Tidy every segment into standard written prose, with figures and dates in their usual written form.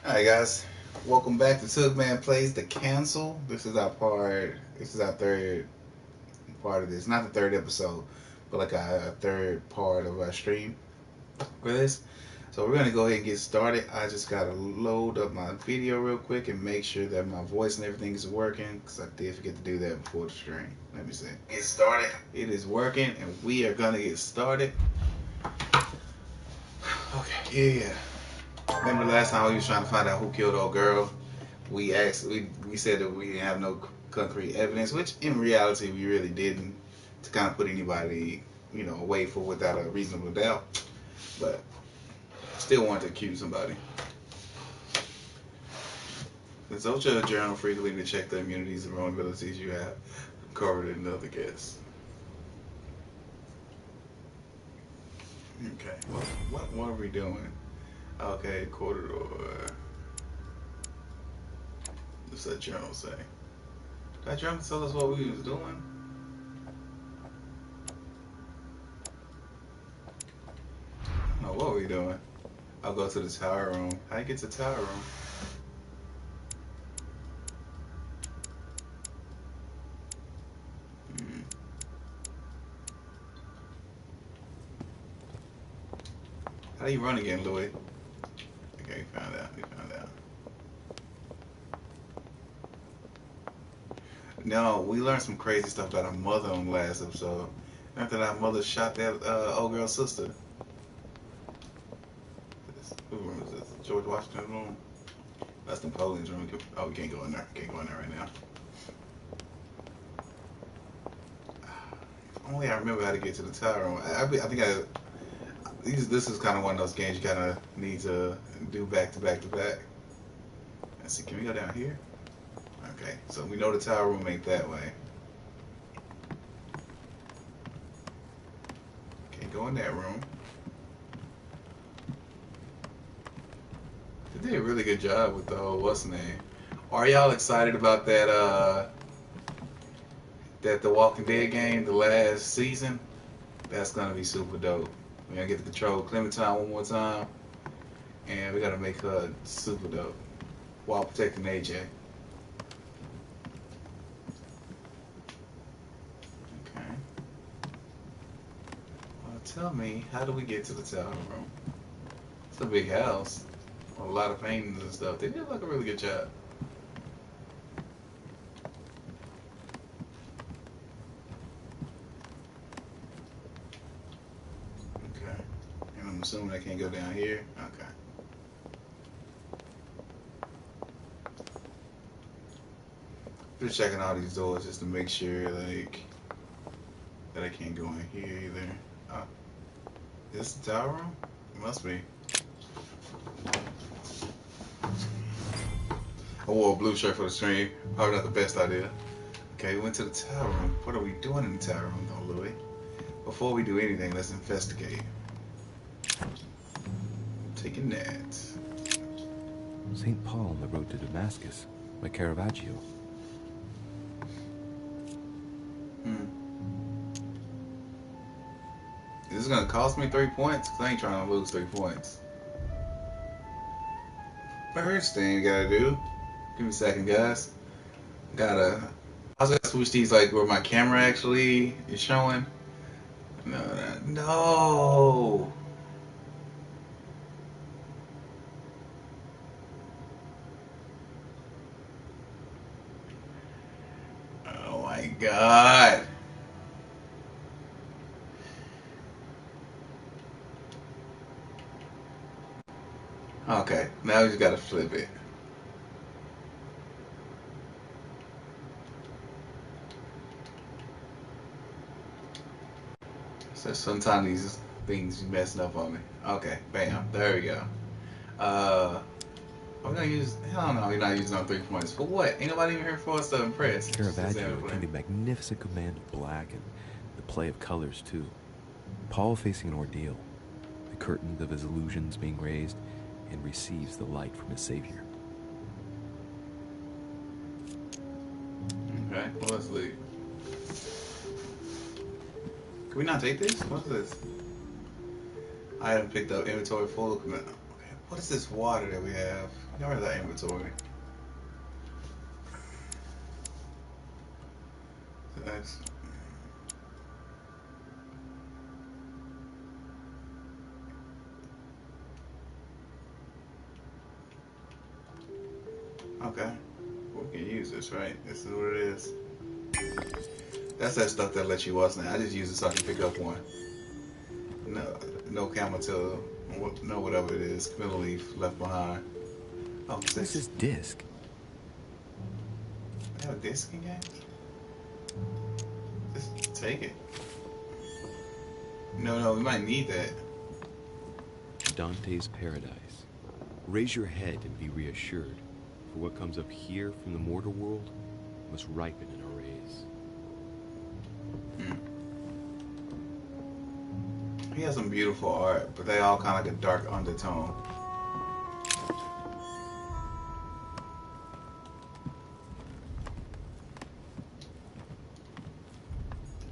Alright guys, welcome back to Tugman Plays the Cancel. This is our third part of this. Not the third episode, but like a third part of our stream for this. So we're gonna go ahead and get started. I just gotta load up my video real quick and make sure that my voice and everything is working, because I did forget to do that before the stream. Let me see. Get started. It is working and we are gonna get started. Okay, yeah. Remember last time we was trying to find out who killed old girl? We said that we didn't have no concrete evidence, which in reality we really didn't, to kind of put anybody, away for without a reasonable doubt. But still wanted to accuse somebody. Consult your journal frequently to check the immunities and vulnerabilities you have covered in other guests. Okay, what are we doing? Okay, corridor. What's that journal say? That journal tell us what we was doing? No, what are we doing? I'll go to the tower room. How do you get to the tower room? Hmm. How do you run again, Louis? Okay, we found out. We found out. No, we learned some crazy stuff about our mother on the last episode. After that, our mother shot that old girl's sister. Who room is this? George Washington's room? That's Napoleon's room. Oh, we can't go in there. Can't go in there right now. If only I remember how to get to the tower room. I think this is kind of one of those games you kind of need to do back to back to back. Let's see, can we go down here? Okay, so we know the tower room ain't that way. Can't go in that room. They did a really good job with the whole what's the name. Are y'all excited about that The Walking Dead game, the last season? That's gonna be super dope. We're gonna get to control Clementine one more time, and we gotta make her super dope while protecting AJ. Okay. Well, tell me, how do we get to the tower room? It's a big house, a lot of paintings and stuff. They did like a really good job. Okay. And I'm assuming I can't go down here. Okay. Just checking all these doors just to make sure, like, that I can't go in here either. Oh, is this the tower room? It must be. I wore a blue shirt for the stream. Probably not the best idea. Okay, we went to the tower room. What are we doing in the tower room, though, Louis? Before we do anything, let's investigate. Taking that. St. Paul on the road to Damascus by Caravaggio. Is this gonna cost me 3 points? Cause I ain't trying to lose 3 points. First thing you gotta do. Give me a second, guys. Gotta. I was gonna switch these like where my camera actually is showing. No. Oh my god. Okay, now we just gotta flip it. So sometimes these things be messing up on me. Okay, bam, there we go. Uh, I'm gonna use. Hell no, you're not using on 3 points. For what? Ain't nobody even here for us to impress. Caravaggio attained a magnificent command of black and the play of colors too. Paul facing an ordeal, the curtain of his illusions being raised, and receives the light from his Savior. Okay, well, let's leave. Can we not take this? What's this? Item picked up, inventory full. Okay, What is this water that we have? Where's our inventory? That's okay. We can use this, right? This is what it is. That's that stuff that lets you watch now. I just use it so I can pick up one. No, no camel toe, no whatever it is. Middle leaf left behind. Oh, What's six. this disc? They have a disc in games? Just take it. No, we might need that. Dante's Paradise. Raise your head and be reassured, for what comes up here from the mortar world must ripen in our rays. He has some beautiful art, but they all kind of like a dark undertone.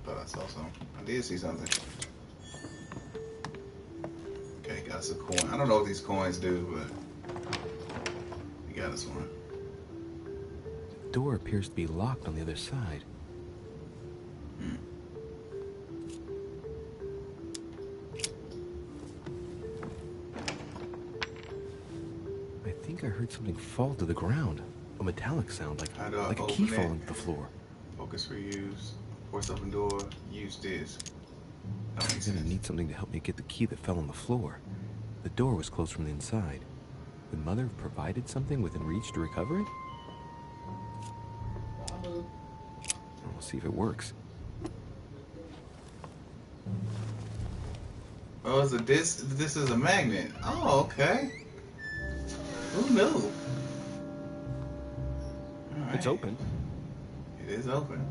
Thought I saw something. I did see something. Okay, got us a coin. I don't know what these coins do, but we got us one. The door appears to be locked on the other side. I think I heard something fall to the ground. A metallic sound, like a key falling to the floor. Focus reuse. Force open door. Use disc. I'm gonna need something to help me get the key that fell on the floor. The door was closed from the inside. Would Mother have provided something within reach to recover it? We'll see if it works. Oh, it's a disc. This is a magnet. Oh, okay. Who knew? All right. It's open. It is open.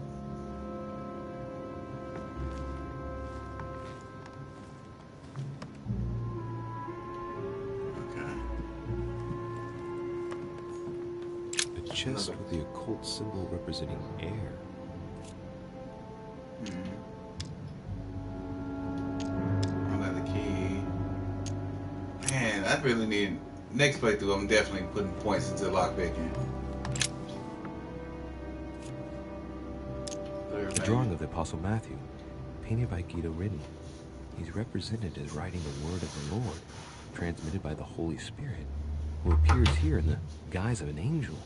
A chest with the occult symbol representing air. I got the key. Man, I really need. Next playthrough, I'm definitely putting points into lockpicking. A drawing of the Apostle Matthew, painted by Guido Rini. He's represented as writing the word of the Lord, transmitted by the Holy Spirit, who appears here in the guise of an angel.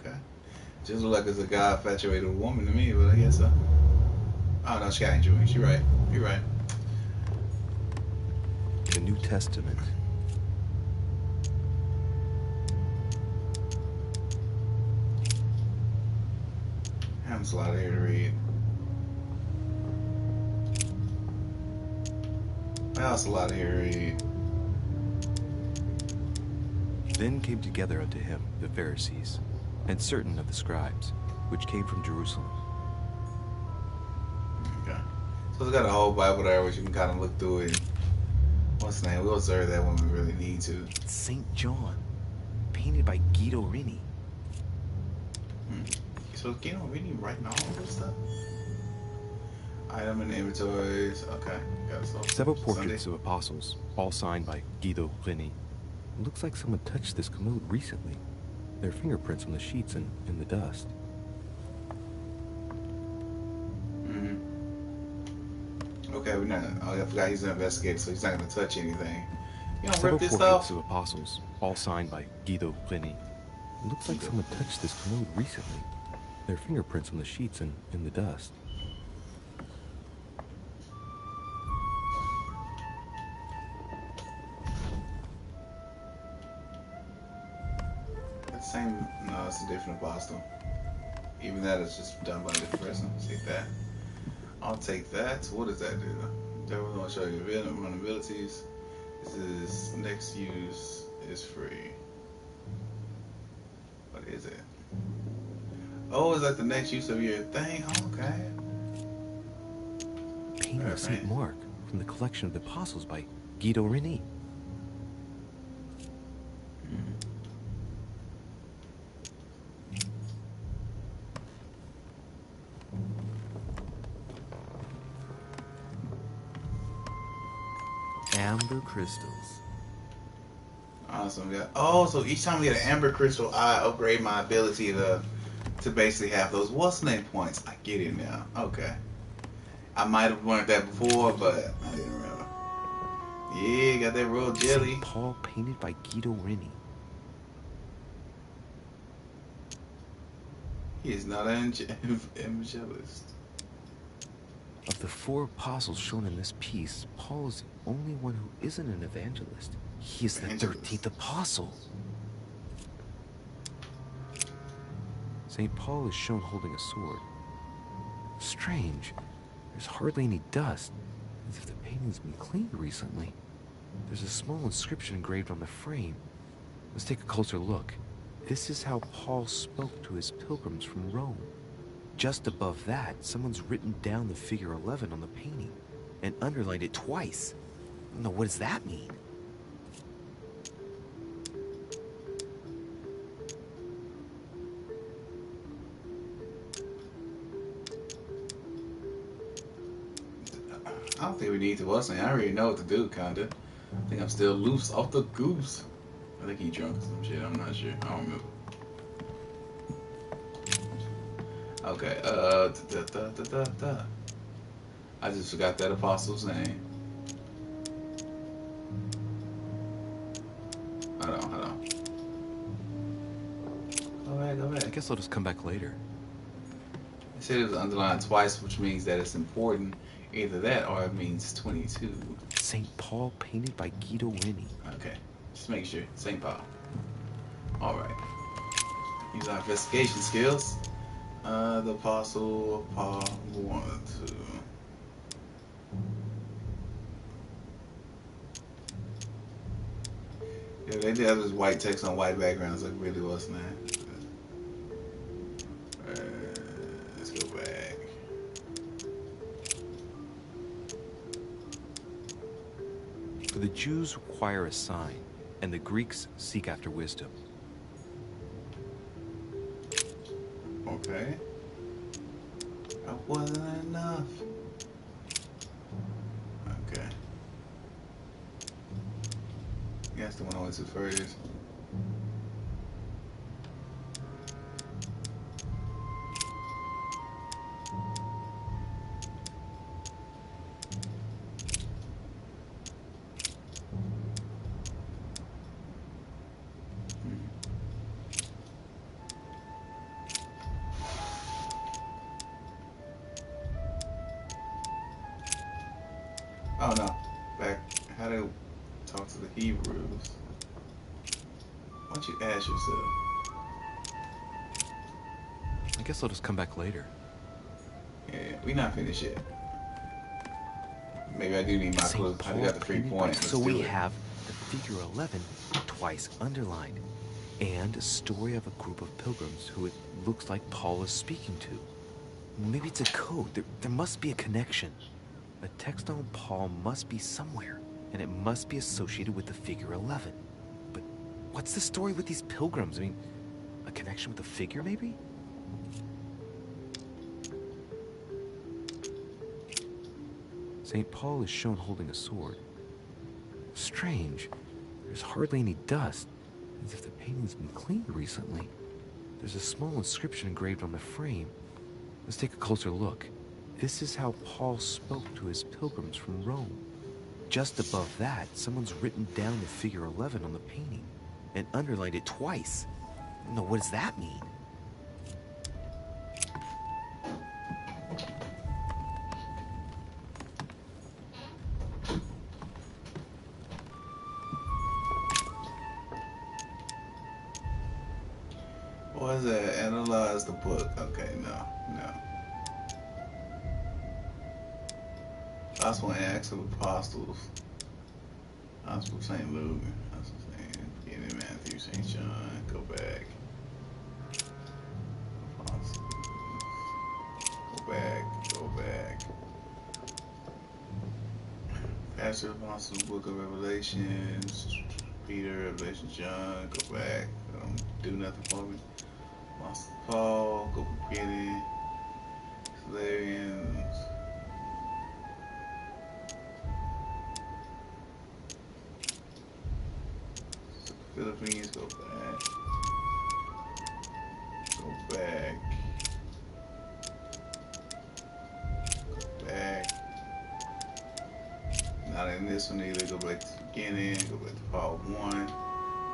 Okay. Just look like it's a guy infatuated with a woman to me, but I guess so. Oh no, she got injury. She right. You're right. The New Testament. That's a lot here to read. That's a lot here to read. Then came together unto him the Pharisees, and certain of the scribes, which came from Jerusalem. Okay. So it's got a whole Bible there which you can kind of look through it. What's the name? We'll observe that when we really need to. It's St. John, painted by Guido Rini. So Guido Rini writing all this stuff? Item and inventories. Okay. Got it. Several portraits of apostles, all signed by Guido Rini. It looks like someone touched this commode recently. There are fingerprints on the sheets and in the dust. Okay, we're not. Oh, I forgot he's an investigator, so he's not going to touch anything. You don't Several rip this portraits stuff? of apostles, all signed by Guido Rini. It looks like someone touched this commode recently. There are fingerprints on the sheets and in the dust. That same. No, it's a different apostle. Even that is just done by a different person. Take that. I'll take that. What does that do? That was going to show you vulnerabilities. This is next use is free. What is it? Oh, is that the next use of your thing? Okay. Painting of St. Mark from the collection of the apostles by Guido Rini. Amber crystals. Awesome. Yeah. Oh, so each time we get an amber crystal, I upgrade my ability to basically have those what's name points. I get it now. Okay. I might have learned that before, but I didn't remember. Yeah, got that royal jelly. St. Paul painted by Guido Reni. He is not an evangelist. Of the 4 apostles shown in this piece, Paul is the only one who isn't an evangelist. He is the 13th apostle. St. Paul is shown holding a sword. Strange. There's hardly any dust, as if the painting's been cleaned recently. There's a small inscription engraved on the frame. Let's take a closer look. This is how Paul spoke to his pilgrims from Rome. Just above that, someone's written down the figure 11 on the painting and underlined it twice. No, what does that mean? I don't think we need to what's name. I already know what to do, kinda. I think I'm still loose off the goose. I think he drunk or some shit. I'm not sure. I don't remember. Okay. I just forgot that apostle's name. Hold on. Go back. I guess I'll just come back later. It said it was underlined twice, which means that it's important. Either that or it means 22. St. Paul painted by Guido Reni. Okay. Just make sure. St. Paul. Alright. Use our investigation skills. The apostle Paul wanted to. Yeah, they did have this white text on white backgrounds like really wasn't that? Let's go back. For the Jews require a sign, and the Greeks seek after wisdom. Okay. That wasn't enough. Okay. That's the one I went to first. Oh no. Back. How to talk to the Hebrews. Why don't you ask yourself? I guess I'll just come back later. Yeah, we not finished yet. Maybe I do need my clue. I got the 3 points. So we have the figure 11 twice underlined, and a story of a group of pilgrims who it looks like Paul is speaking to. Maybe it's a code. There must be a connection. A text on Paul must be somewhere, and it must be associated with the figure 11. But what's the story with these pilgrims? I mean, a connection with the figure, maybe? St. Paul is shown holding a sword. Strange. There's hardly any dust, as if the painting's been cleaned recently. There's a small inscription engraved on the frame. Let's take a closer look. This is how Paul spoke to his pilgrims from Rome. Just above that, someone's written down the figure 11 on the painting and underlined it twice. No, what does that mean? What is that? Analyze the book. Okay, no. Gospel and Acts of Apostles. Gospel of St. Luke. Gospel of St. Beginning of Matthew, St. John. Go back. Apostles. Go back. Pastor of Apostles, Book of Revelations. Peter, Revelation, John. Go back. Don't do nothing for me. Apostle Paul. Go beginning. Salarians. Philippines, go back. Go back. Go back. Not in this one either. Go back to the beginning. Go back to part 1.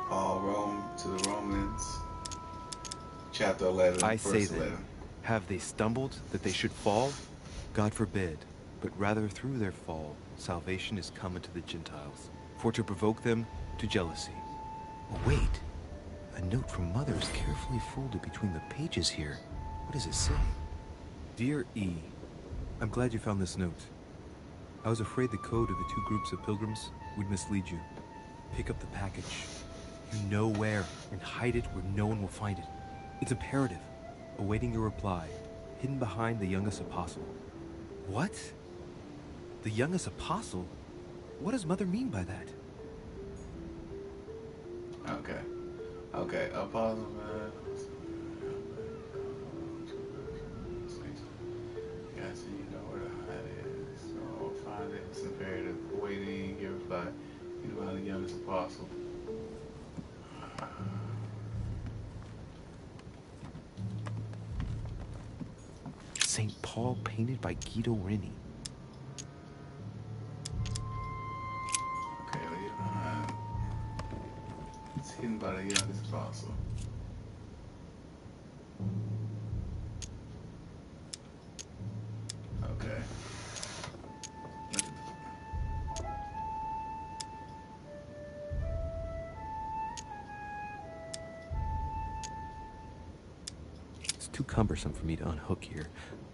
Paul Rome to the Romans. Chapter 11, I verse say then, 11. have they stumbled that they should fall? God forbid, but rather through their fall, salvation is come unto the Gentiles, for to provoke them to jealousy. Oh, wait, a note from Mother is carefully folded between the pages here. What does it say? Dear E, I'm glad you found this note. I was afraid the code of the 2 groups of pilgrims would mislead you. Pick up the package. You know where, and hide it where no one will find it. It's imperative, awaiting your reply, hidden behind the youngest apostle. What? The youngest apostle? What does Mother mean by that? Okay. Okay. Apostle. Gotcha. You know where to hide it. So find it. It's imperative. Waiting. Your reply. You know how the youngest apostle. St. Paul painted by Guido Reni. Okay, leave it behind. It's hidden by the youngest apostle. Okay. It's too cumbersome for me to unhook here,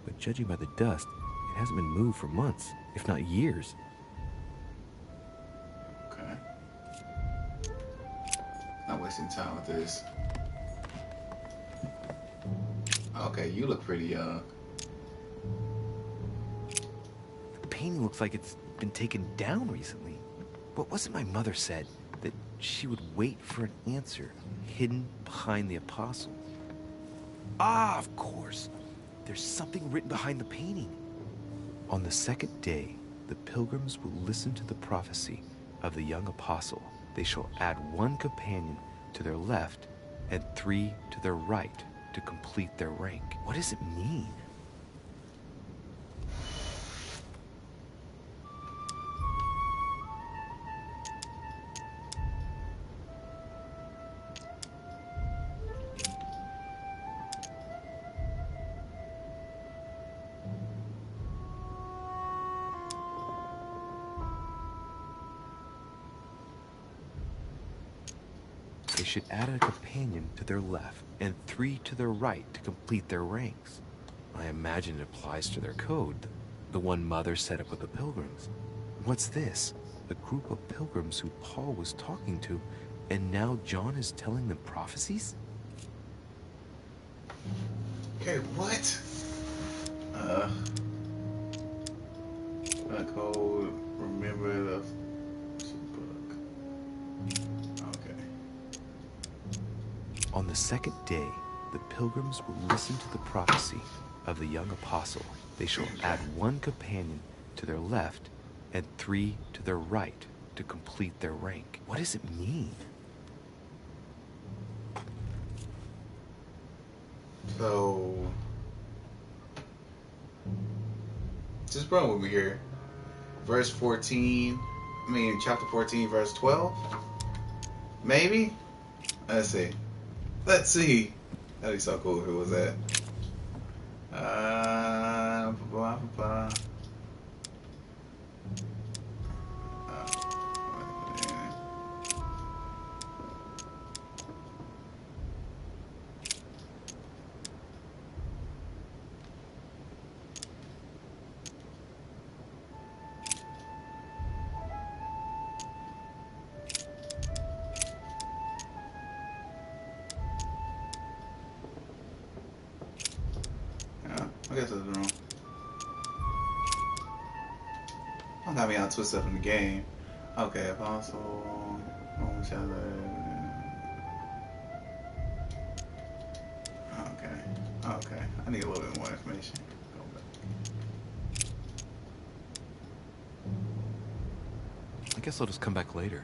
but judging by the dust, it hasn't been moved for months, if not years. Okay. Not wasting time with this. Okay, you look pretty young. The painting looks like it's been taken down recently. What was it my mother said? That she would wait for an answer hidden behind the apostle. Ah, of course. There's something written behind the painting. On the 2nd day, the pilgrims will listen to the prophecy of the young apostle. They shall add 1 companion to their left and 3 to their right to complete their rank. What does it mean? They should add a companion to their left and 3 to their right to complete their ranks. I imagine it applies to their code, the one Mother set up with the pilgrims. What's this? A group of pilgrims who Paul was talking to, and now John is telling them prophecies? Okay, what? Code. Remember the book. Okay. On the 2nd day, the pilgrims will listen to the prophecy of the young apostle. They shall add 1 companion to their left and 3 to their right to complete their rank. What does it mean? So, just run with me here. Verse 14. Chapter 14, verse 12. Maybe. Let's see. That'd be so cool if it was that. I guess I was wrong. Don't got me all twisted up in the game. Okay, apostle. Okay. I need a little bit more information. Go back. I guess I'll just come back later.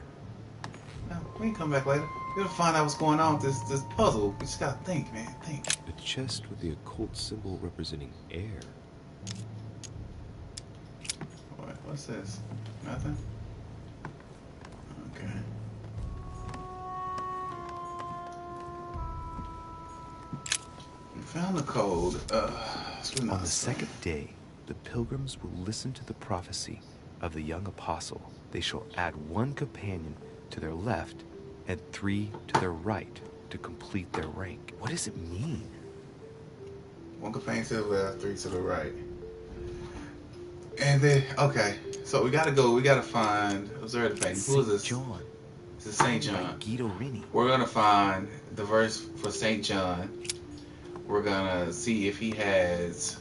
No, we can come back later. We gotta find out what's going on with this puzzle. We just gotta think, man. Think. A chest with the occult symbol representing air. What's this? Nothing? Okay. We found the code. On the second day, the pilgrims will listen to the prophecy of the young apostle. They shall add one companion to their left and 3 to their right to complete their rank. What does it mean? One companion to the left, 3 to the right. And then, okay, so we gotta find, observe the painting. Who is this? John. This is St. John. Guido Rini. We're gonna find the verse for St. John. We're gonna see if he has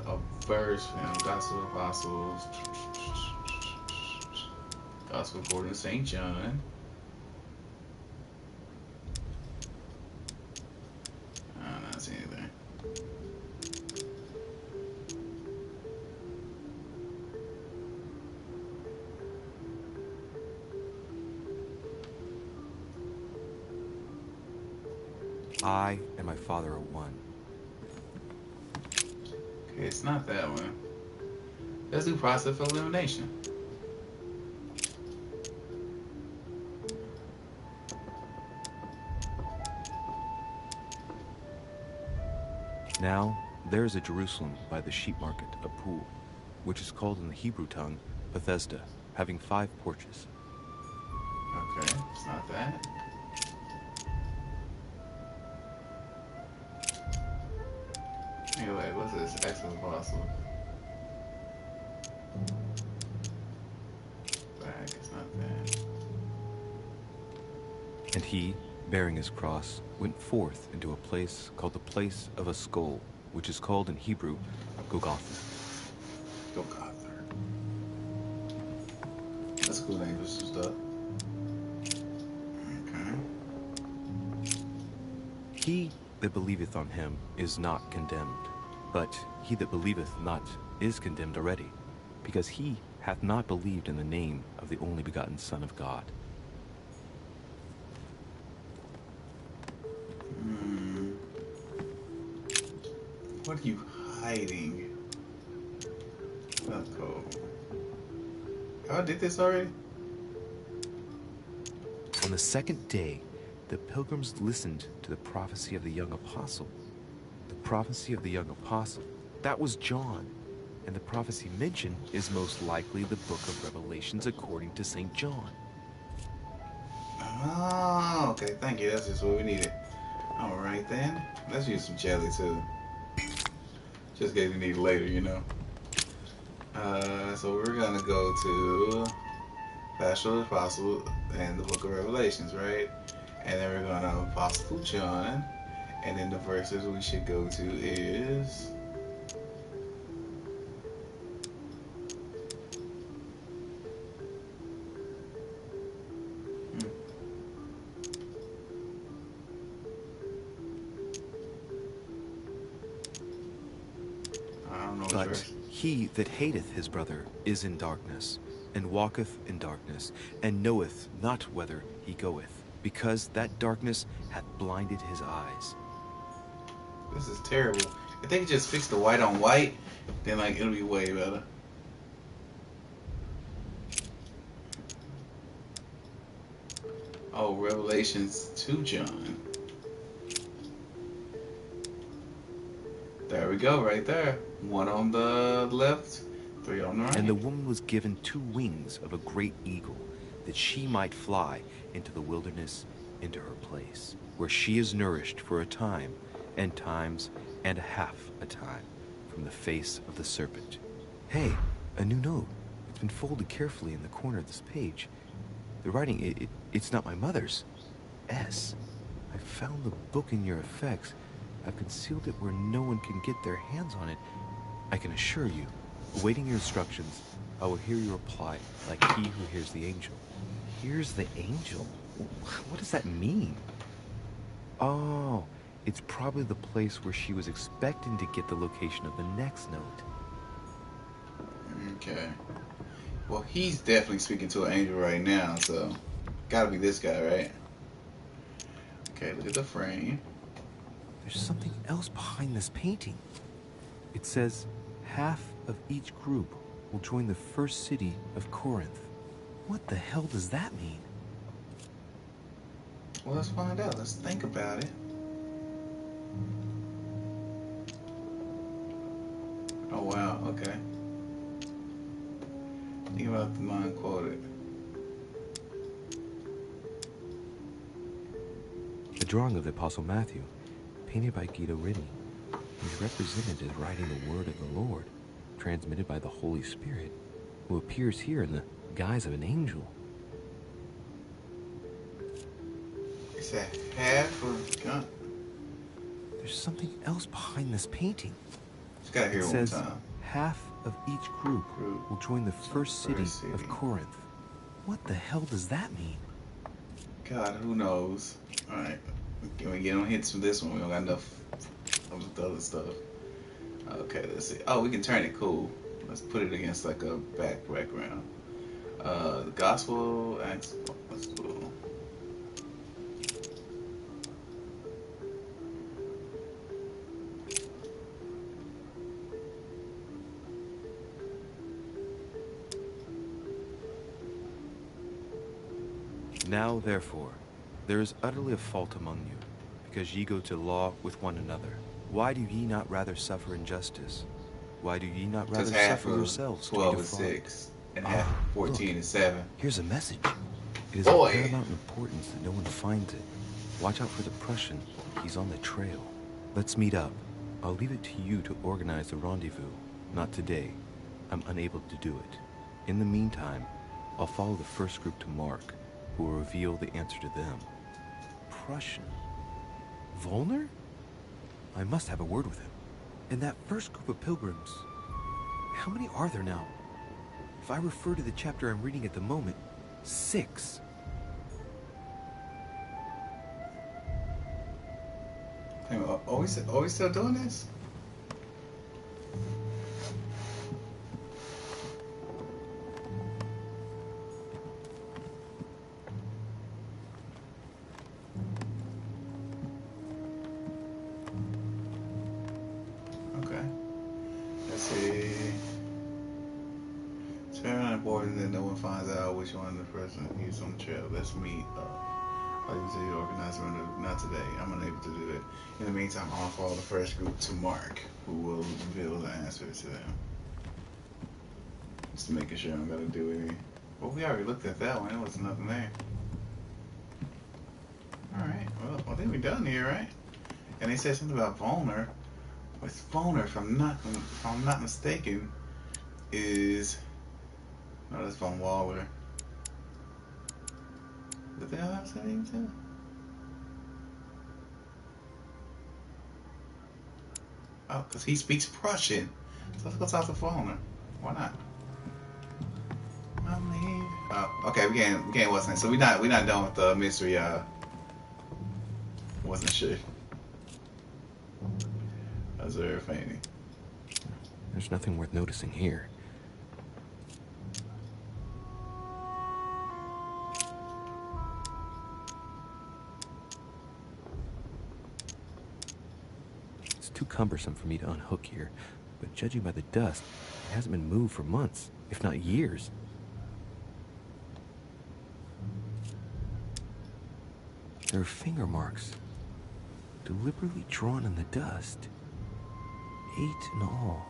a verse, Gospel of Apostles, Gospel according to St. John. I'm not seeing anything. I and my Father are one. Okay, it's not that one. Let's do process of elimination. Now, there is a Jerusalem by the sheep market, a pool, which is called in the Hebrew tongue Bethesda, having 5 porches. Okay, it's not that. Anyway, what's this? Acts of the Apostles. Back, it's not that. And he, bearing his cross, went forth into a place called the place of a skull, which is called in Hebrew Golgotha. Golgotha. That's a cool name for some stuff. Okay. He that believeth on him is not condemned, but he that believeth not is condemned already, because he hath not believed in the name of the only begotten Son of God. What are you hiding? Let's go. Oh, I did this already? On the second day, the pilgrims listened to the prophecy of the young apostle. The prophecy of the young apostle, that was John. And the prophecy mentioned is most likely the book of Revelations according to St. John. Oh, okay, thank you. That's just what we needed. All right, then. Let's use some jelly, too. Just in case we need it later, you know. So we're going to go to Pastor of the Apostle and the book of Revelations, right? And then we're going to Apostle John. And then the verses we should go to is... But he that hateth his brother is in darkness, and walketh in darkness, and knoweth not whither he goeth, because that darkness hath blinded his eyes. This is terrible. If they could just fix the white on white, then like it'll be way better. Oh, Revelations 2 John. There we go, right there. 1 on the left, 3 on the right. And the woman was given 2 wings of a great eagle, that she might fly into the wilderness, into her place, where she is nourished for a time, and times, and a half a time, from the face of the serpent. Hey, a new note. It's been folded carefully in the corner of this page. The writing, it's not my mother's. S. I found the book in your effects. I've concealed it where no one can get their hands on it. I can assure you, awaiting your instructions, I will hear your reply like he who hears the angel. Hears the angel? What does that mean? Oh, it's probably the place where she was expecting to get the location of the next note. Okay. Well, he's definitely speaking to an angel right now, so... Gotta be this guy, right? Okay, look at the frame. There's something else behind this painting. It says, half of each group will join the first city of Corinth. What the hell does that mean? Well, let's find out. Let's think about it. Oh, wow. Okay. Think about the line quoted. A drawing of the Apostle Matthew, painted by Guido Rini, is represented as writing the word of the Lord, transmitted by the Holy Spirit, who appears here in the guise of an angel. It's a half of gun. There's something else behind this painting. Just gotta hear It it says, one time. half of each group will join the first city of Corinth. What the hell does that mean? God, who knows? Alright. Can we get on hits for this one? We don't got enough of the other stuff. Okay, let's see. Oh, we can turn it cool. Let's put it against like a background. The gospel acts. That's cool. Now, therefore, there is utterly a fault among you, because ye go to law with one another. Why do ye not rather suffer injustice? Why do ye not rather suffer yourselves 12 to be is defrauded? 6, and half of 14 look, is 7. Here's a message. It is Boy. of paramount importance that no one finds it. Watch out for the Prussian. He's on the trail. Let's meet up. I'll leave it to you to organize the rendezvous. Not today. I'm unable to do it. In the meantime, I'll follow the first group to Mark, who will reveal the answer to them. Prussian? Volner? I must have a word with him. And that first group of pilgrims, how many are there now? If I refer to the chapter I'm reading at the moment, 6. Hey, are we still doing this? Okay. Let's see. It's very important that no one finds out which one the person is on the trail. Let's meet up. I usually organize it, not today. I'm unable to do it. In the meantime, I'll follow the first group to Mark, who will reveal the answer to them. Just making sure I'm gonna do anything. Well, we already looked at that one. There was nothing there. Alright, well, I think we're done here, right? And they said something about Volner. What's Volner, if I'm not mistaken, is... No, that's Von Waller. What the hell else did I even say? Oh, because he speaks Prussian. So let's go talk to Volner. Why not? Oh, okay, we can't what's next. So we're not done with the mystery. Wasn't sure. Observe painting. There's nothing worth noticing here. It's too cumbersome for me to unhook here, but judging by the dust, it hasn't been moved for months, if not years. There are finger marks, deliberately drawn in the dust. 8 in all.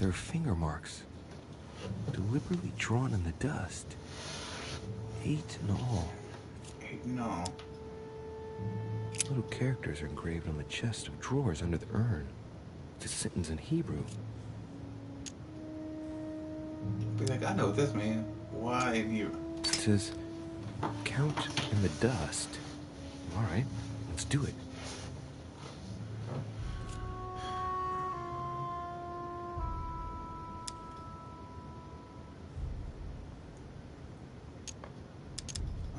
There are finger marks, deliberately drawn in the dust. 8 in all. 8 in all. Little characters are engraved on the chest of drawers under the urn. It's a sentence in Hebrew. Be like, I know what this means. Why in here? It says, count in the dust. All right, let's do it.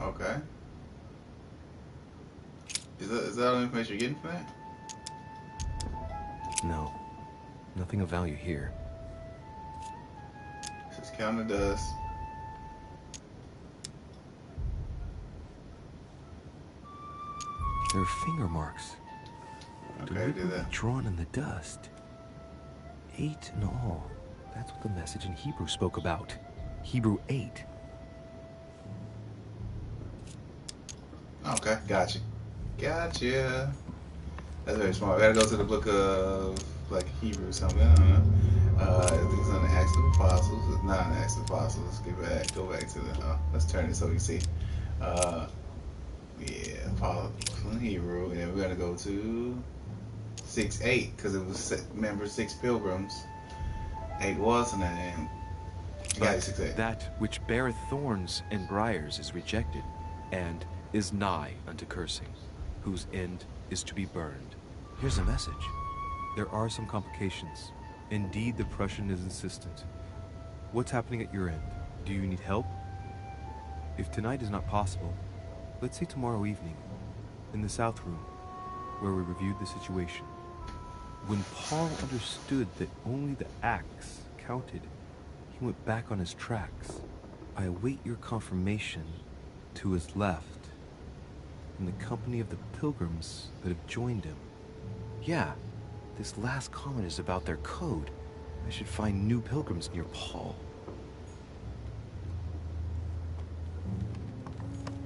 Okay. Is that all the information you're getting from that? No, nothing of value here. Just count the dust. There are finger marks. Okay, Deliberately do that. drawn in the dust. 8 in all. That's what the message in Hebrew spoke about. Hebrew 8. Okay, gotcha. Gotcha. That's very smart. I gotta go to the book of like Hebrew or something. I don't know. I think it's on the Acts of the Apostles. It's not on the Acts of the Apostles. Let's get back. Go back to the. Let's turn it so you see. Uh, yeah, Apostles in Hebrew, and then we're gonna go to 6:8 because it was remember 6 pilgrims. 8 was in that name. You got it, 6:8. That which beareth thorns and briars is rejected, and is nigh unto cursing, whose end is to be burned. Here's a message. There are some complications. Indeed, the Prussian is insistent. What's happening at your end? Do you need help? If tonight is not possible, let's say tomorrow evening, in the South Room, where we reviewed the situation. When Paul understood that only the axe counted, he went back on his tracks. I await your confirmation to his left, in the company of the pilgrims that have joined him. Yeah, this last comment is about their code. I should find new pilgrims near Paul.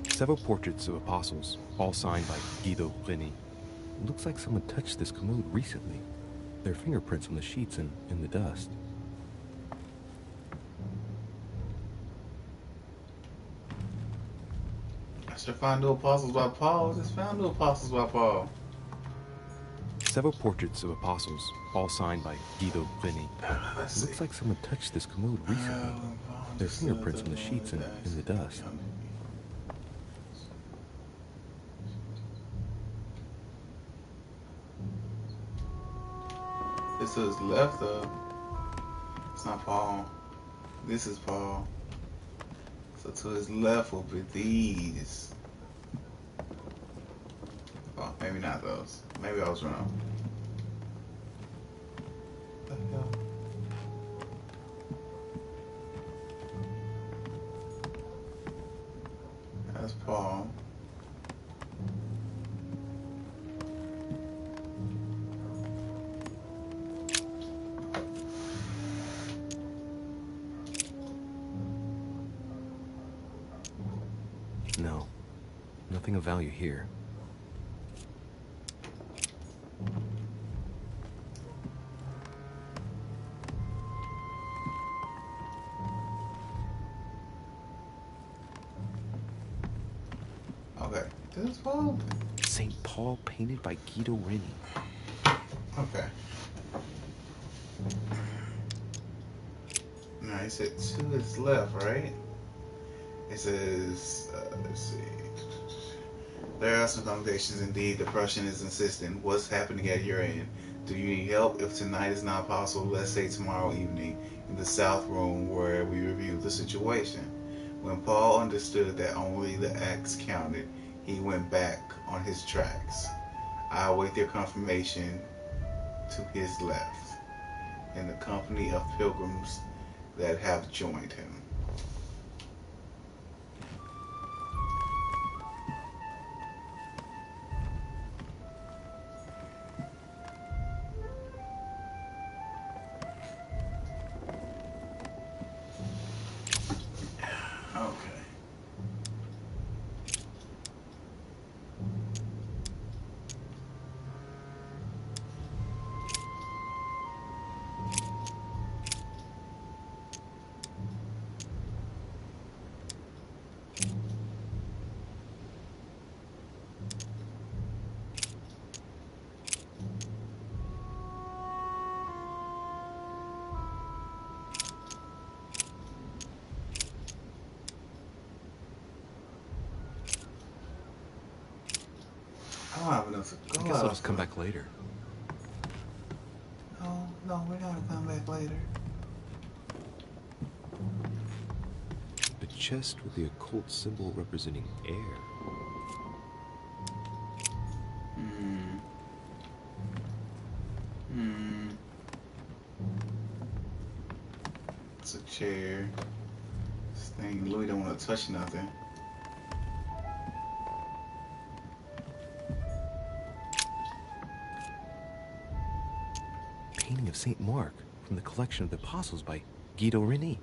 Several portraits of apostles, all signed by Guido Reni. It looks like someone touched this commode recently. There are fingerprints on the sheets and in the dust. I should find new apostles by Paul. I just found new apostles by Paul. Several portraits of apostles, all signed by Guido Reni. Let's It see. looks like someone touched this commode recently. There are fingerprints on the sheets and in the dust. This is left of. It's not Paul. This is Paul. So to his left will be these. Oh, maybe not those. Maybe I was wrong. What the hell? That's Paul. No, nothing of value here. Okay. This is Paul? St. Paul painted by Guido Reni. Okay. No, he said to his left, right? It says, let's see. There are some complications indeed. The Prussian is insistent. What's happening at your end? Do you need help? If tonight is not possible, let's say tomorrow evening in the South Room where we review the situation. When Paul understood that only the axe counted, he went back on his tracks. I await their confirmation to his left, in the company of pilgrims that have joined him. Okay. I don't have enough to go I guess I'll out just come for. back later. No, we're gonna come back later. A chest with the occult symbol representing air. Hmm. It's a chair. This thing, Louis don't want to touch nothing. Painting of Saint Mark from the collection of the Apostles by Guido Reni.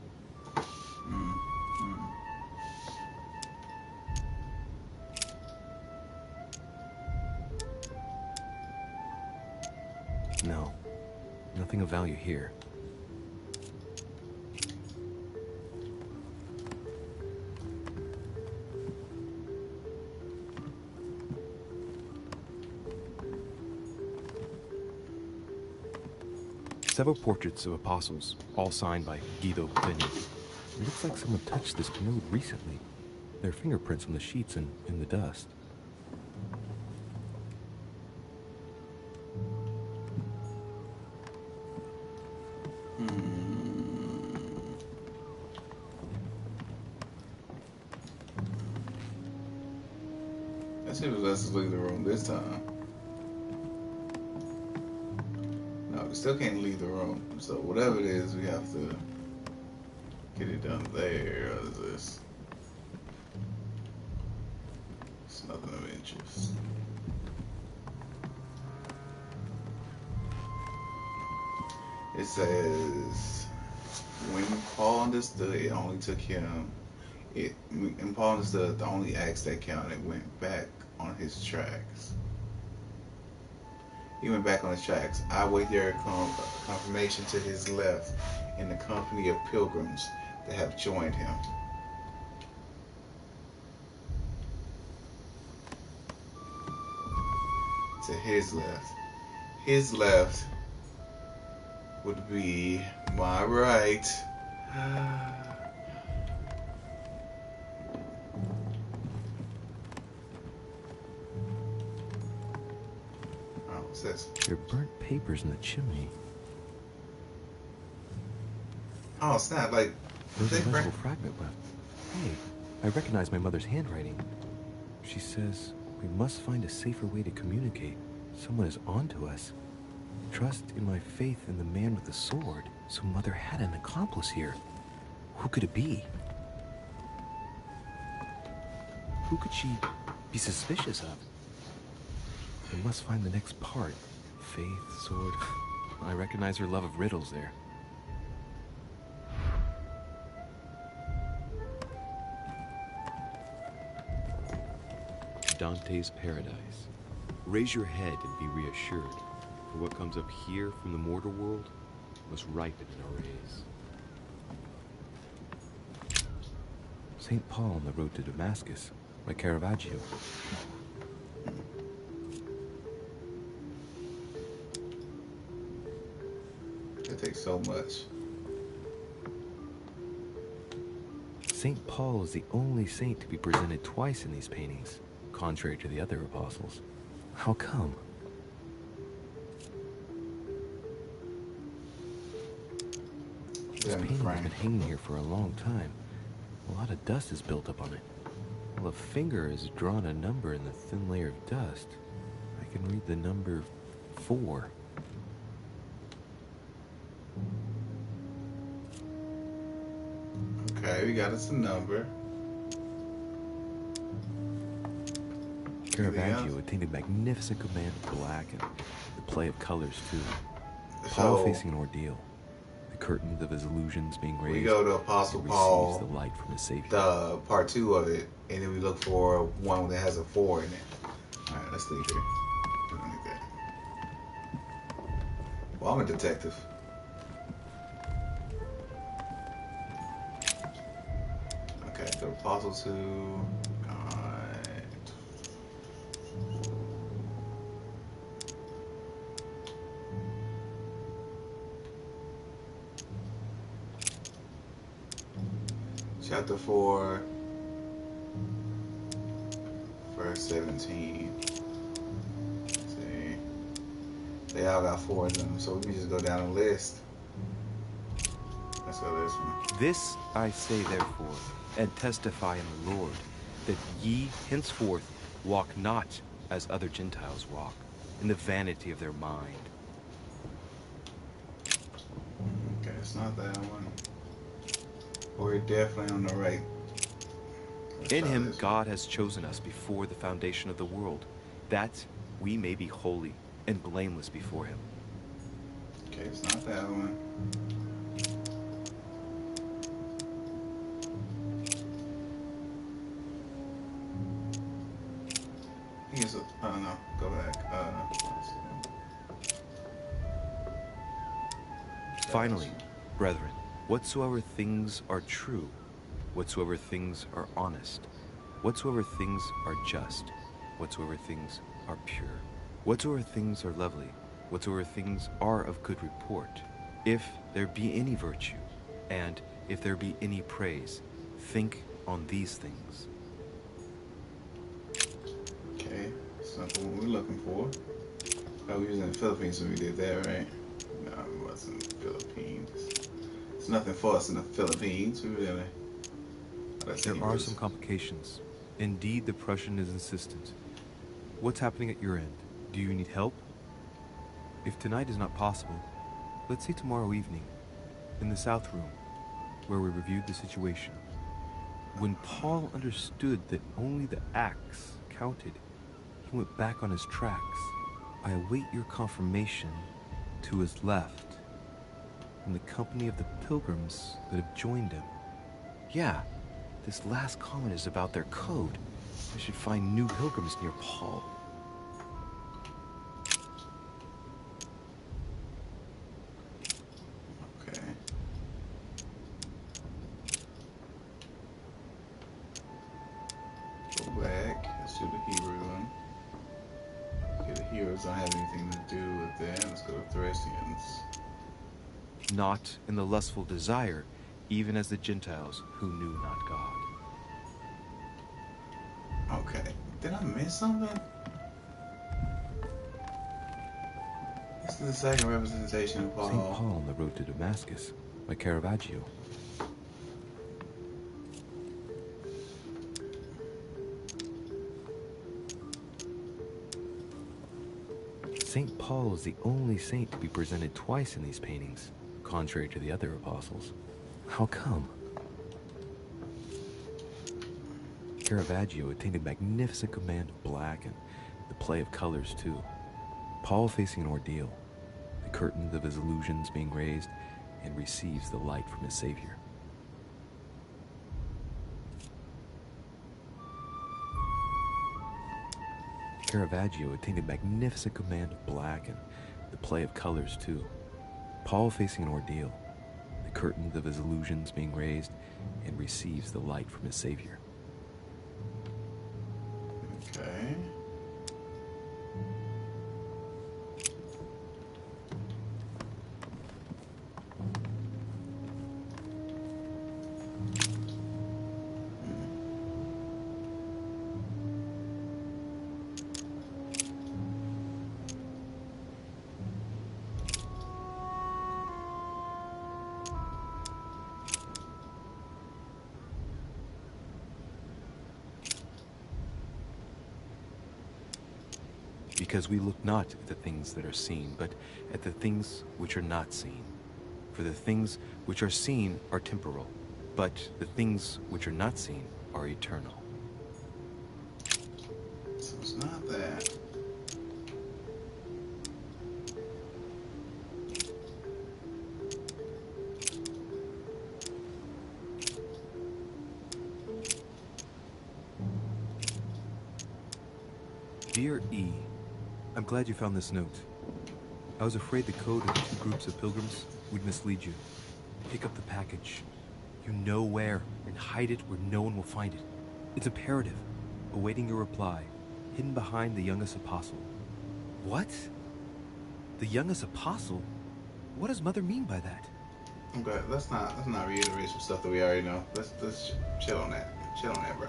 No, nothing of value here. Several portraits of apostles, all signed by Guido Reni. It looks like someone touched this node recently. There are fingerprints on the sheets and in the dust. Let's see if it lets us leave the room this time. No, we still can't leave the room. So whatever it is, we have to get it done there. What is this? It's nothing of interest. It says, when Paul understood, it only took him. And Paul understood the only acts that counted, went back on his tracks. He went back on his tracks. I wait there confirmation to his left in the company of pilgrims that have joined him. To his left. His left would be my right. What's this? There are burnt papers in the chimney. Oh, snap! Like there's a legible fragment left. Hey, I recognize my mother's handwriting. She says we must find a safer way to communicate. Someone is onto us. Trust in my faith in the man with the sword. So Mother had an accomplice here. Who could it be? Who could she be suspicious of? We must find the next part. Faith, sword. I recognize her love of riddles there. Dante's Paradise. Raise your head and be reassured, for what comes up here from the mortal world must ripen in our rays. St. Paul on the road to Damascus by Caravaggio. It takes so much. St. Paul is the only saint to be presented twice in these paintings, contrary to the other apostles. How come? This painting has been hanging here for a long time. A lot of dust is built up on it. Well, a finger has drawn a number in the thin layer of dust. I can read the number 4. Okay, we got us a number. Caravaggio attained a magnificent command of black and the play of colors too. Paul facing an ordeal. The curtains of his illusions being raised. We go to Apostle Paul, the light from his Savior. The part 2 of it, and then we look for one that has a 4 in it. All right, let's leave here. Like that. Well, I'm a detective. Okay, the Apostle 2. Chapter 4, verse 17. Let's see. They all got 4 of them, so we can just go down the list. Let's go this one. This I say therefore, and testify in the Lord, that ye henceforth walk not as other Gentiles walk, in the vanity of their mind. Okay, it's not that one. We're definitely on the right. In him, God has chosen us before the foundation of the world, that we may be holy and blameless before him. Okay, it's not that one. I think it's, oh no, go back. Finally, brethren, whatsoever things are true, whatsoever things are honest, whatsoever things are just, whatsoever things are pure, whatsoever things are lovely, whatsoever things are of good report, if there be any virtue, and if there be any praise, think on these things. Okay, that's not the one we're looking for. Oh, we was in the Philippines when we did that, right? No, it wasn't the Philippines. It's nothing for us in the Philippines. We really. There are some complications. Indeed, the Prussian is insistent. What's happening at your end? Do you need help? If tonight is not possible, let's see tomorrow evening, in the South Room, where we reviewed the situation. When Paul understood that only the axe counted, he went back on his tracks. I await your confirmation to his left, in the company of the pilgrims that have joined him. Yeah, this last comment is about their code. I should find new pilgrims near Paul. Okay. Go back. Let's do the Hebrew one. Okay, the Hebrews don't have anything to do with that. Let's go to Thracians. Not in the lustful desire, even as the Gentiles who knew not God. Okay. Did I miss something? This is the second representation of Paul. St. Paul on the road to Damascus by Caravaggio. St. Paul is the only saint to be presented twice in these paintings, contrary to the other apostles. How come? Caravaggio attained a magnificent command of black and the play of colors too. Paul facing an ordeal, the curtains of his illusions being raised, and receives the light from his Savior. Caravaggio attained a magnificent command of black and the play of colors too. Paul facing an ordeal, the curtains of his illusions being raised, and receives the light from his Savior. Okay. Because we look not at the things that are seen, but at the things which are not seen. For the things which are seen are temporal, but the things which are not seen are eternal. So it's not that. Dear E, I'm glad you found this note. I was afraid the code of the two groups of pilgrims would mislead you. Pick up the package. You know where, and hide it where no one will find it. It's imperative. Awaiting your reply, hidden behind the youngest apostle. What? The youngest apostle? What does Mother mean by that? Okay, let's not reiterate some stuff that we already know. Let's chill on that. Chill on that, bro.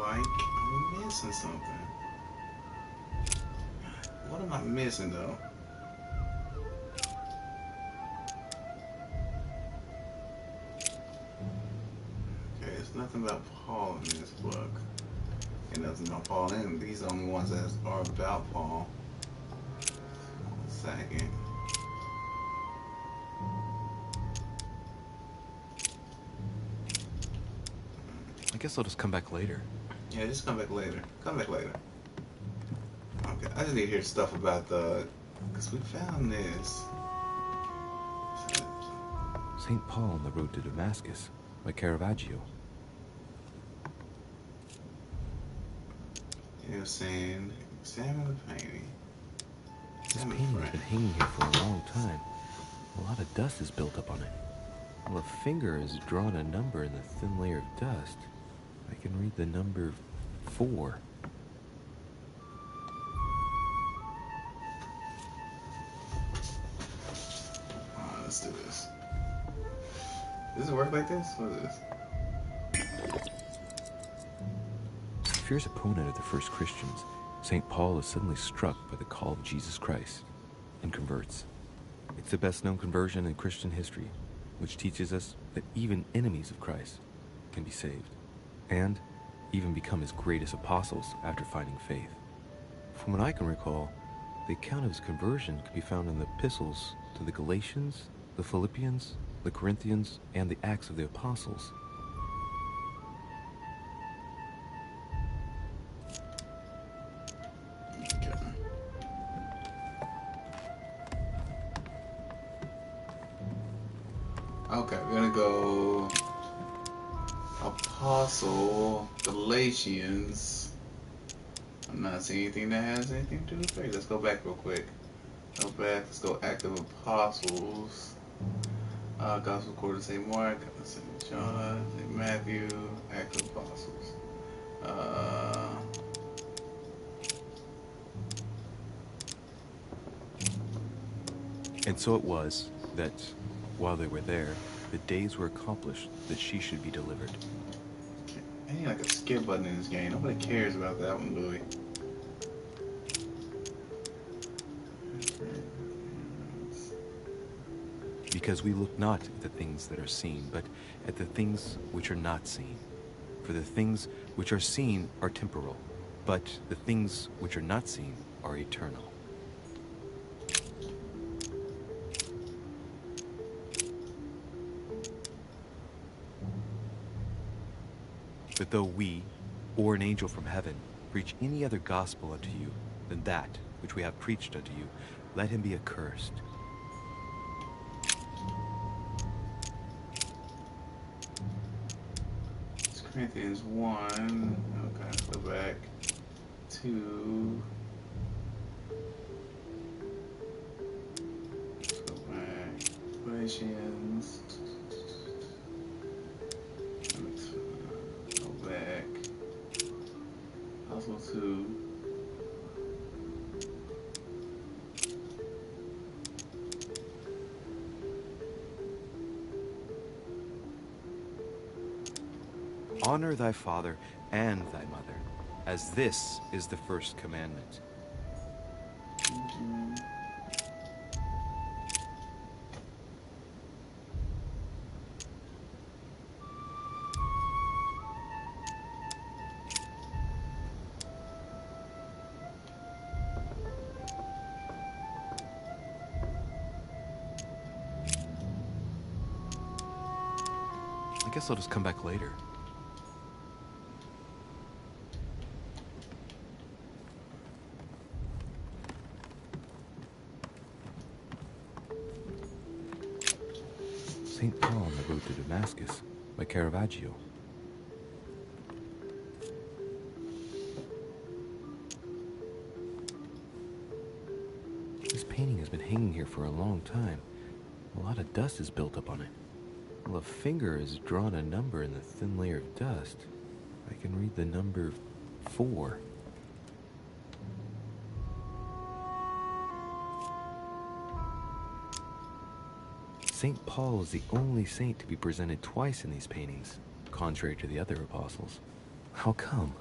I'm missing something. What am I missing though? Okay, it's nothing about Paul in this book. And nothing about Paul, and these are the only ones that are about Paul. second. I guess I'll just come back later. Yeah, just come back later. Come back later. Okay, I just need to hear stuff about the... Because we found this. St. Paul on the road to Damascus by Caravaggio. It was saying, examine the painting. This painting has been hanging here for a long time. A lot of dust is built up on it. Well, a finger has drawn a number in the thin layer of dust. I can read the number 4. Let's do this. Does it work like this? What is this? Fierce opponent of the first Christians, St. Paul is suddenly struck by the call of Jesus Christ and converts. It's the best-known conversion in Christian history, which teaches us that even enemies of Christ can be saved, and even become his greatest apostles after finding faith. From what I can recall, the account of his conversion can be found in the epistles to the Galatians, the Philippians, the Corinthians, and the Acts of the Apostles. Okay, we're gonna go Apostle, Galatians. I'm not seeing anything that has anything to do with faith. Let's go back real quick. Go back. Let's go Active Apostles. Gospel according to St. Mark, St. John, St. Matthew, Active Apostles. And so it was that, while they were there, the days were accomplished that she should be delivered. I need like a skip button in this game. Nobody cares about that one, Louis. Because we look not at the things that are seen, but at the things which are not seen. For the things which are seen are temporal, but the things which are not seen are eternal. But though we, or an angel from heaven, preach any other gospel unto you than that which we have preached unto you, let him be accursed. Corinthians 1. Okay, go back to. Let's go back. Galatians. Go back. Apostle 2. Honor thy father and thy mother, as this is the first commandment. I guess I'll just come back later. St. Paul on the road to Damascus by Caravaggio. This painting has been hanging here for a long time. A lot of dust is built up on it. Well, a finger has drawn a number in the thin layer of dust. I can read the number 4. St. Paul is the only saint to be presented twice in these paintings, contrary to the other apostles. How come?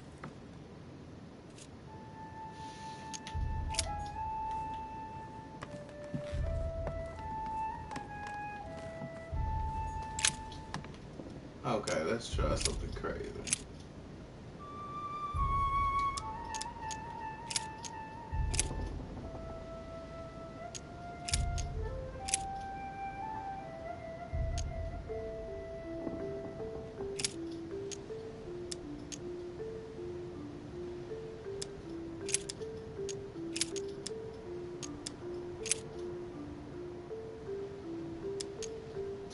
Okay, let's try something crazy.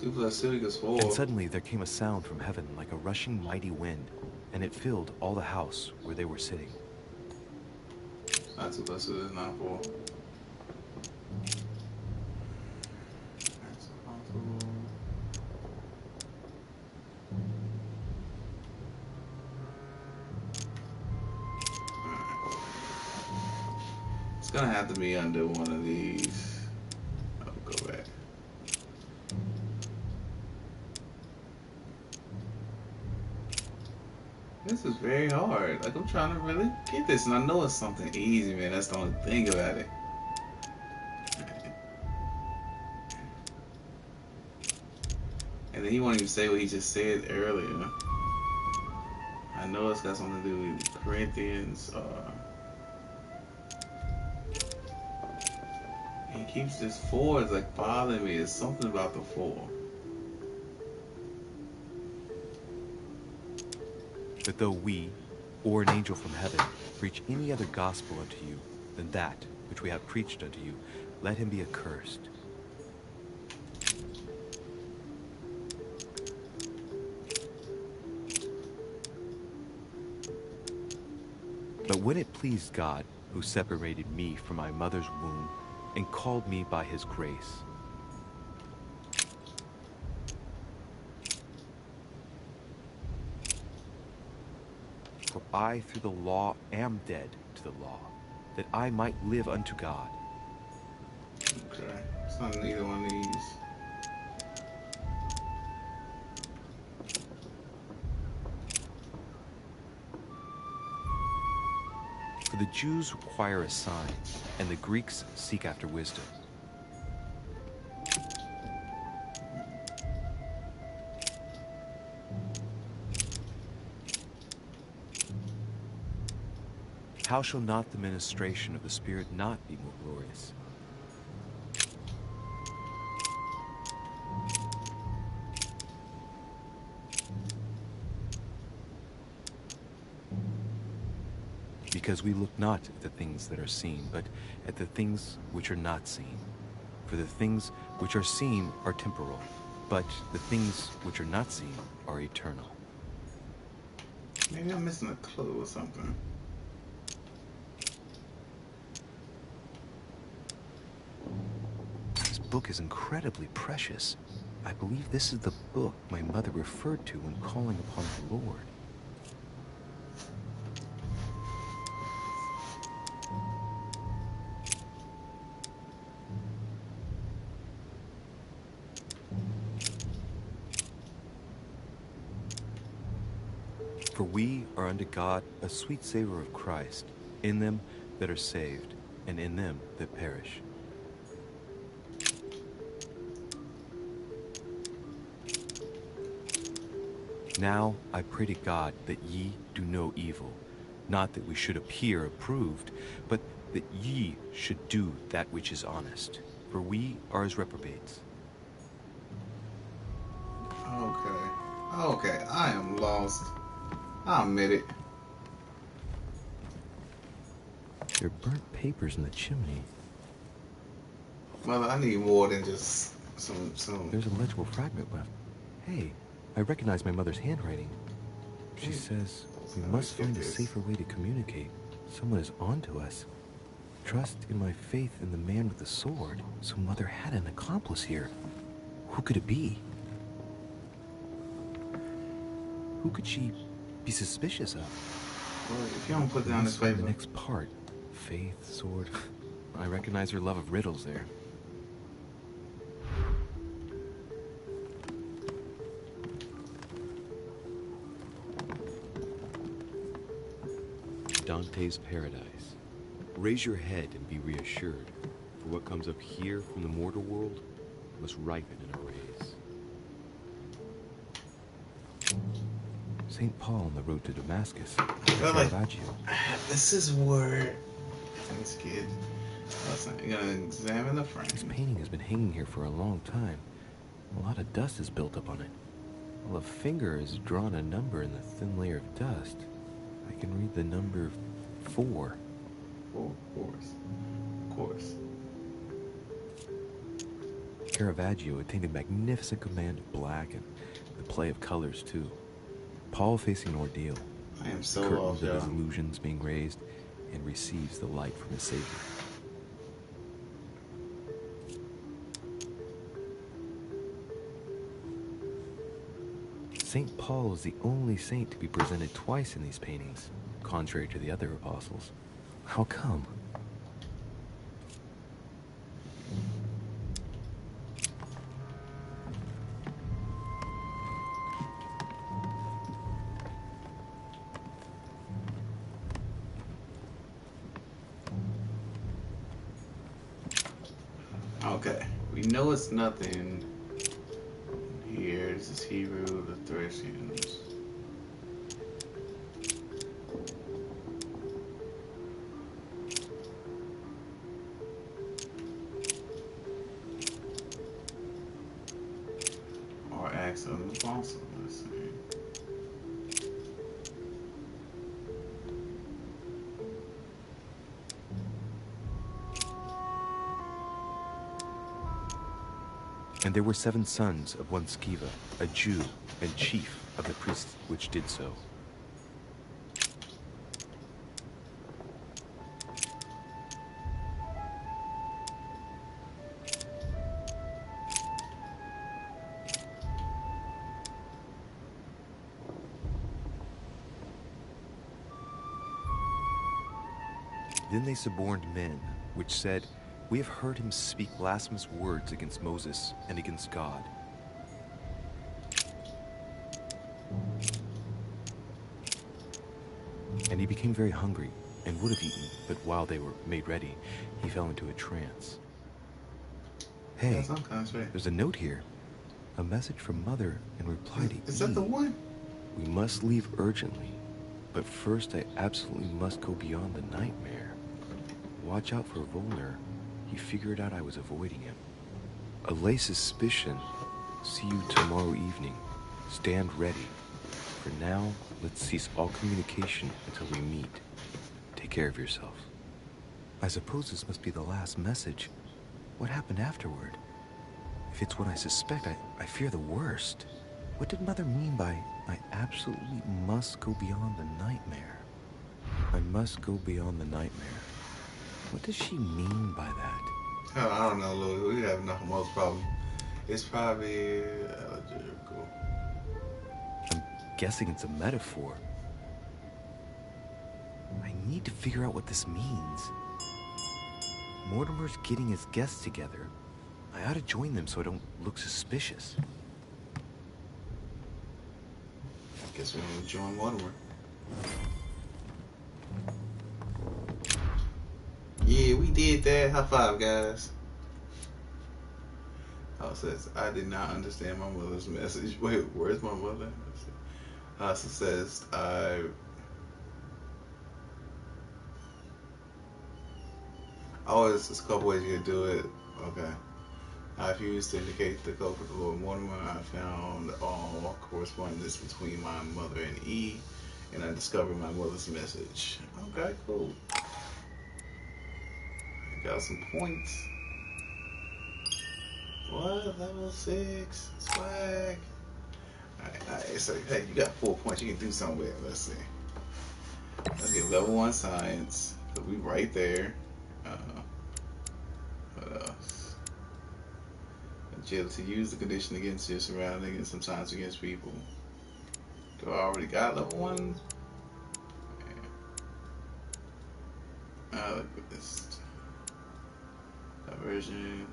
2 plus 2 equals 4. And suddenly there came a sound from heaven like a rushing mighty wind, and it filled all the house where they were sitting. Not 2 plus 2 is not 4. That's possible. It's gonna have to be under one of these. I'll go back. This is very hard. Like, I'm trying to really get this, and I know it's something easy, man. That's the only thing about it. And then he won't even say what he just said earlier. I know it's got something to do with Corinthians. He keeps this 4. It's like bothering me. It's something about the 4. But though we, or an angel from heaven, preach any other gospel unto you than that which we have preached unto you, let him be accursed. But when it pleased God, who separated me from my mother's womb, and called me by his grace, for I through the law am dead to the law, that I might live unto God. Okay, it's not neither one of these. For the Jews require a sign, and the Greeks seek after wisdom. How shall not the ministration of the Spirit not be more glorious? Because we look not at the things that are seen, but at the things which are not seen. For the things which are seen are temporal, but the things which are not seen are eternal. Maybe I'm missing a clue or something. This book is incredibly precious. I believe this is the book my mother referred to when calling upon the Lord. For we are unto God a sweet savor of Christ, in them that are saved, and in them that perish. Now I pray to God that ye do no evil, not that we should appear approved, but that ye should do that which is honest, for we are as reprobates. Okay, I am lost. I admit it. There are burnt papers in the chimney. Mother, I need more than just some. There's a legible fragment left. Hey, I recognize my mother's handwriting. She says we must find a safer way to communicate. Someone is on to us. Trust in my faith in the man with the sword. So Mother had an accomplice here. Who could it be? Who could she be suspicious of? Well, if you don't put down this paper. The next part. Faith, sword. I recognize her love of riddles there. Dante's Paradise. Raise your head and be reassured, for what comes up here from the mortal world must ripen in a raise. St. Paul on the road to Damascus. Caravaggio. This is where things get. You're gonna examine the frame. This painting has been hanging here for a long time. A lot of dust is built up on it. Well, a finger has drawn a number in the thin layer of dust. I can read the number 4. Of course. Caravaggio attained a magnificent command of black and the play of colors too. Paul facing an ordeal. I am The so curtains lost, of y'all. his illusions being raised and receives the light from his Savior. St. Paul is the only saint to be presented twice in these paintings, contrary to the other apostles. How come? Okay, we know it's nothing here. This is Hebrew, the Thracians. Or Acts of the Apostles. Let's see. And there were 7 sons of one Sceva, a Jew, and chief of the priests which did so. Then they suborned men, which said, "We have heard him speak blasphemous words against Moses and against God." And he became very hungry and would have eaten, but while they were made ready, he fell into a trance. Hey, That's some kind of straight. there's a note here. A message from Mother in reply to Is that the E. one? We must leave urgently, but first I absolutely must go beyond the nightmare. Watch out for Volner. He figured out I was avoiding him. Allay suspicion. See you tomorrow evening. Stand ready. For now, let's cease all communication until we meet. Take care of yourself. I suppose this must be the last message. What happened afterward? If it's what I suspect, I fear the worst. What did Mother mean by, I absolutely must go beyond the nightmare? I must go beyond the nightmare. What does she mean by that? Oh, I don't know, Louis. We have enough most problems. It's probably allegorical. I'm guessing it's a metaphor. I need to figure out what this means. Mortimer's getting his guests together. I ought to join them so I don't look suspicious. I guess we need to join Mortimer. Yeah, we did that. High five, guys. Oh, it says, I did not understand my mother's message. Wait, where's my mother? So it says, oh, it's a couple ways you can do it. Okay. I've used to indicate the code for the Lord Mortimer. I found all correspondence between my mother and E, and I discovered my mother's message. Okay, cool. I got some points. What? Level 6? Swag. Alright, it's like, hey, you got 4 points. You can do something with it. Let's see. Let's get level 1 science. We right there. What else? Agility. Use the condition against your surrounding and sometimes against people. Do I already got level 1? Look at this. Diversion.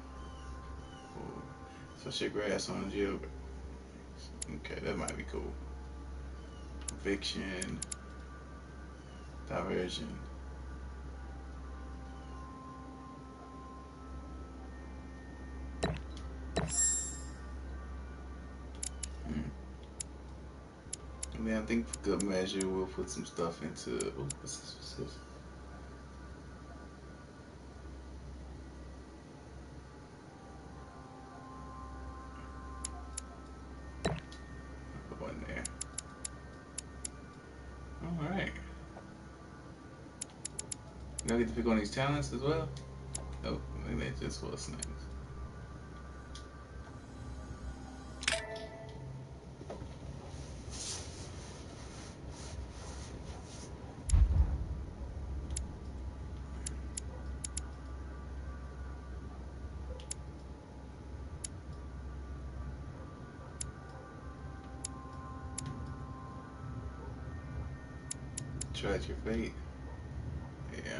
So shit grass on jail. Okay, that might be cool. Eviction. Diversion. And then I think for good measure we'll put some stuff into. Ooh, what's this? What's this? Put one there. Alright. You get to pick on these talents as well? Nope, I think they just was names. Retract your fate. Yeah.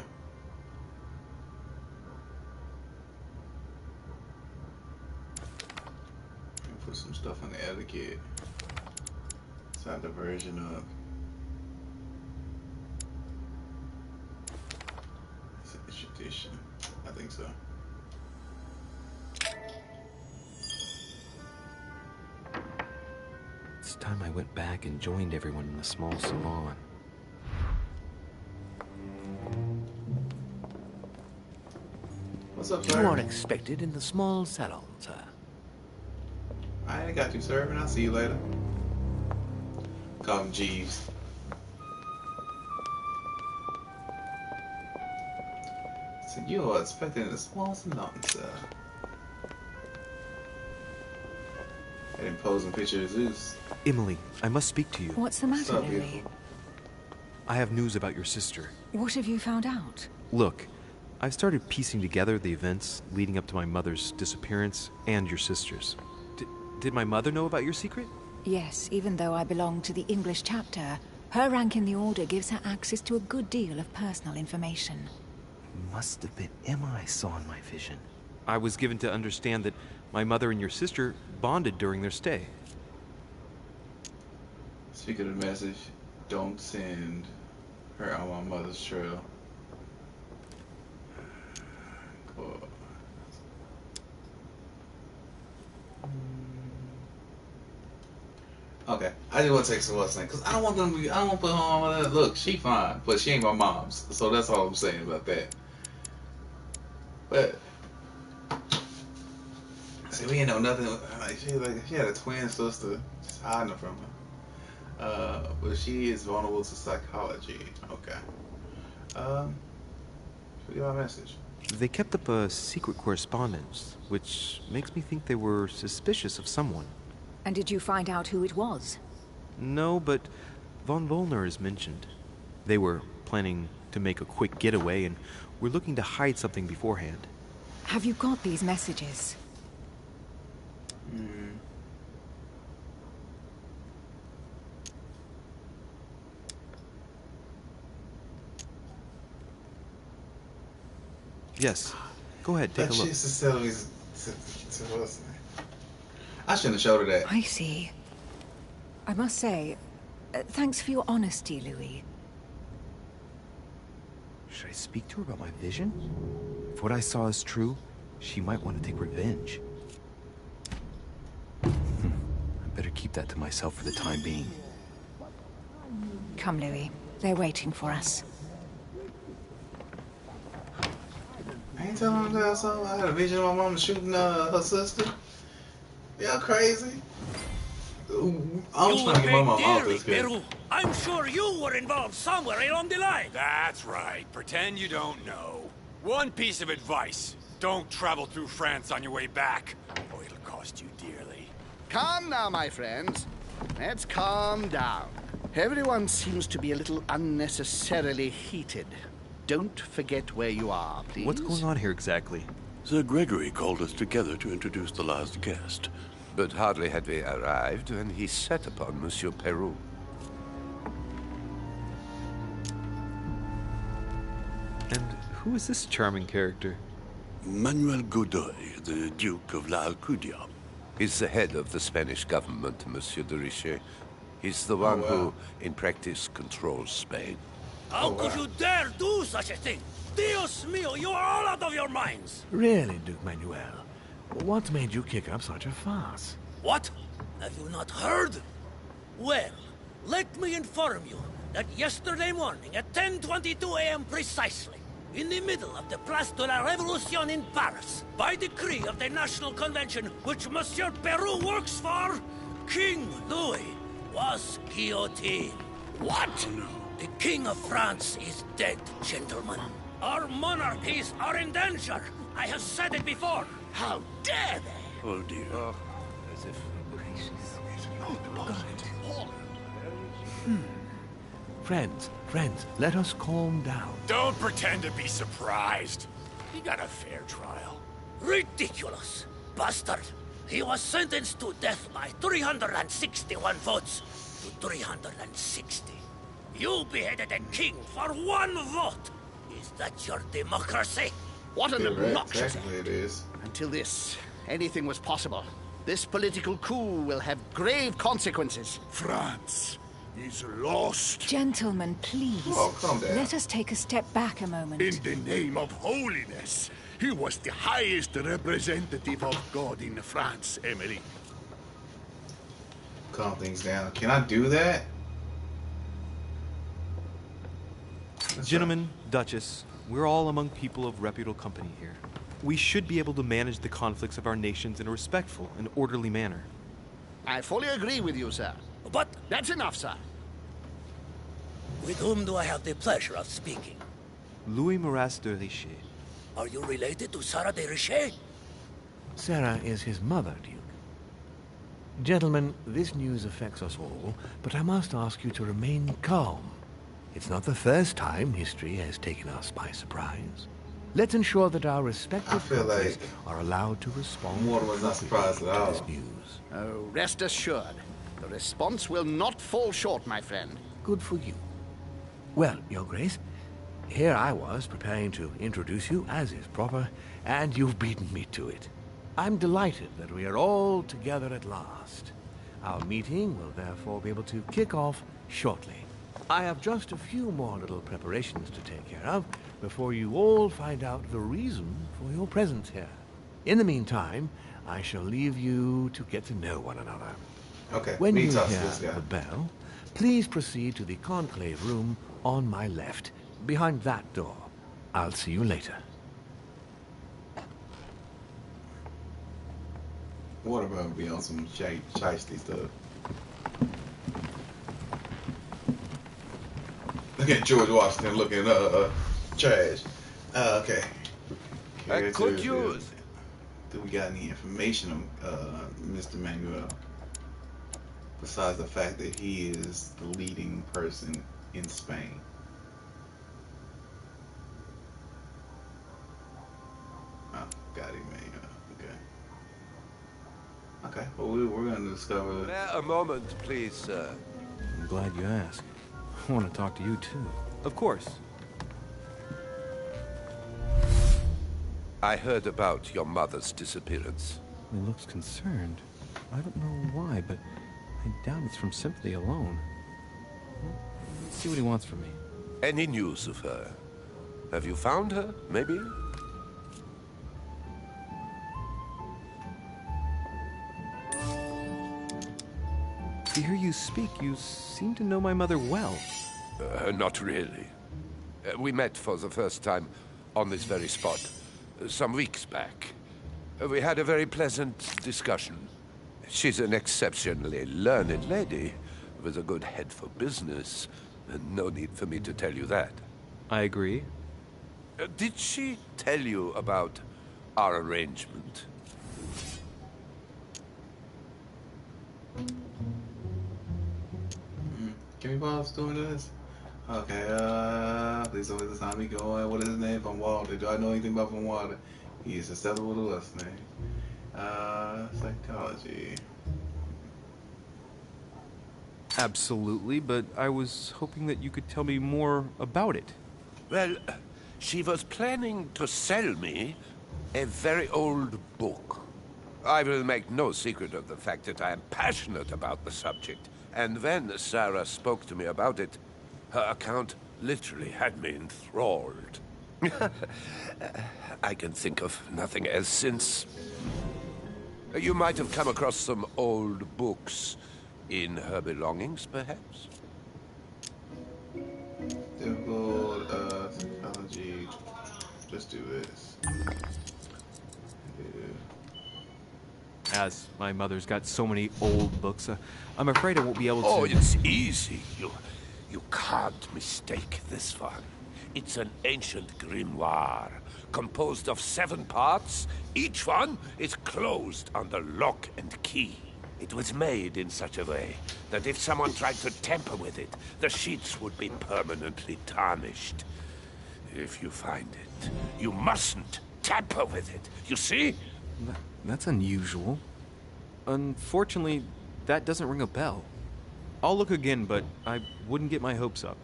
Put some stuff on the etiquette. Start the version up. It's a tradition. I think so. It's time I went back and joined everyone in the small salon. What's up, You sir? are expected in the small salon, sir. I ain't got you, sir, and I'll see you later. Call him Jeeves. So you are expected in a small salon, sir. That imposing picture of Zeus. Emily, I must speak to you. What's the matter, So Louis? beautiful. I have news about your sister. What have you found out? Look, I've started piecing together the events leading up to my mother's disappearance and your sister's. Did my mother know about your secret? Yes, even though I belong to the English chapter, her rank in the Order gives her access to a good deal of personal information. Must have been Emma I saw in my vision. I was given to understand that my mother and your sister bonded during their stay. Speak of the message, don't send her on my mother's trail. Cool. Okay, I just want to take some what's name because I don't want them to be. I don't want to put her on my mother. Look, she fine, but she ain't my mom's. So that's all I'm saying about that. But see, we ain't know nothing. She had a twin sister, just hiding her from her. But she is vulnerable to psychology. Okay. Should we get my message? They kept up a secret correspondence, which makes me think they were suspicious of someone. And did you find out who it was? No, but von Volner is mentioned. They were planning to make a quick getaway and were looking to hide something beforehand. Have you got these messages? Yes. Go ahead, take a look. She used to tell me to what's name? I shouldn't have showed her that. I see. I must say, thanks for your honesty, Louis. Should I speak to her about my vision? If what I saw is true, she might want to take revenge. I better keep that to myself for the time being. Come, Louis. They're waiting for us. I ain't telling them that I had a vision of my mom shooting her sister. Y'all crazy? I'm trying to get my mom off this kid. Peru. I'm sure you were involved somewhere along the line. That's right. Pretend you don't know. One piece of advice. Don't travel through France on your way back, or it'll cost you dearly. Calm now, my friends. Let's calm down. Everyone seems to be a little unnecessarily heated. Don't forget where you are, please. What's going on here exactly? Sir Gregory called us together to introduce the last guest. But hardly had we arrived when he set upon Monsieur Peru. And who is this charming character? Manuel Godoy, the Duke of La Alcudia. He's the head of the Spanish government, Monsieur de Richet. He's the one who, in practice, controls Spain. How could you dare do such a thing? Dios mío, you are all out of your minds! Really, Duke Manuel? What made you kick up such a fuss? What? Have you not heard? Well, let me inform you that yesterday morning at 10:22 a.m. precisely, in the middle of the Place de la Révolution in Paris, by decree of the National Convention which Monsieur Peru works for, King Louis was guillotined. What? No. The King of France is dead, gentlemen. Our monarchies are in danger. I have said it before. How dare they? Oh, dear. As if... Friends, let us calm down. Don't pretend to be surprised. He got a fair trial. Ridiculous. Bastard. He was sentenced to death by 361 votes to 360. You beheaded a king for one vote! Is that your democracy? What an obnoxious Technically act. it is. Until anything was possible. This political coup will have grave consequences. France is lost. Gentlemen, please. Oh, calm down. Let us take a step back a moment. In the name of holiness, he was the highest representative of God in France, Emily. Calm things down. Can I do that? Gentlemen, Duchess, we're all among people of reputable company here. We should be able to manage the conflicts of our nations in a respectful and orderly manner. I fully agree with you, sir. But That's enough, sir. with whom do I have the pleasure of speaking? Louis Maras de Richer. Are you related to Sarah de Richer? Sarah is his mother, Duke. Gentlemen, this news affects us all, but I must ask you to remain calm. It's not the first time history has taken us by surprise. Let's ensure that our respective feel countries like are allowed to respond Mortimer was not surprised at to all. this news. Oh, rest assured. The response will not fall short, my friend. Good for you. Well, Your Grace, here I was preparing to introduce you as is proper, and you've beaten me to it. I'm delighted that we are all together at last. Our meeting will therefore be able to kick off shortly. I have just a few more little preparations to take care of before you all find out the reason for your presence here. In the meantime, I shall leave you to get to know one another. Okay, When me you talk to hear this guy. the bell, please proceed to the conclave room on my left, behind that door. I'll see you later. What about be on some shiesty stuff? Look at George Washington looking trash. Okay. I could use. Do we got any information on Mr. Manuel? Besides the fact that he is the leading person in Spain. Oh, got him, man. Okay. Okay, well, we're going to discover... A moment, please, sir. I'm glad you asked. I want to talk to you, too. Of course. I heard about your mother's disappearance. He looks concerned. I don't know why, but I doubt it's from sympathy alone. Let's see what he wants from me. Any news of her? Have you found her, maybe? To hear you speak, you seem to know my mother well. Not really. We met for the first time on this very spot, some weeks back. We had a very pleasant discussion. She's an exceptionally learned lady, with a good head for business. No need for me to tell you that. I agree. Did she tell you about our arrangement? Can we pause doing this? Okay, please don't let the time be going. What is his name? Von Walter. Do I know anything about Von Walter? He is susceptible to lust name. Psychology. Absolutely, but I was hoping that you could tell me more about it. Well, she was planning to sell me a very old book. I will make no secret of the fact that I am passionate about the subject. And when Sarah spoke to me about it, her account literally had me enthralled. I can think of nothing else since. You might have come across some old books in her belongings, perhaps? Difficult, psychology. Let's do this. As my mother's got so many old books, I'm afraid I won't be able to... Oh, it's easy. You can't mistake this one. It's an ancient grimoire, composed of 7 parts. Each one is closed under lock and key. It was made in such a way that if someone tried to tamper with it, the sheets would be permanently tarnished. If you find it, you mustn't tamper with it. You see? That's unusual. Unfortunately, that doesn't ring a bell. I'll look again, but I wouldn't get my hopes up.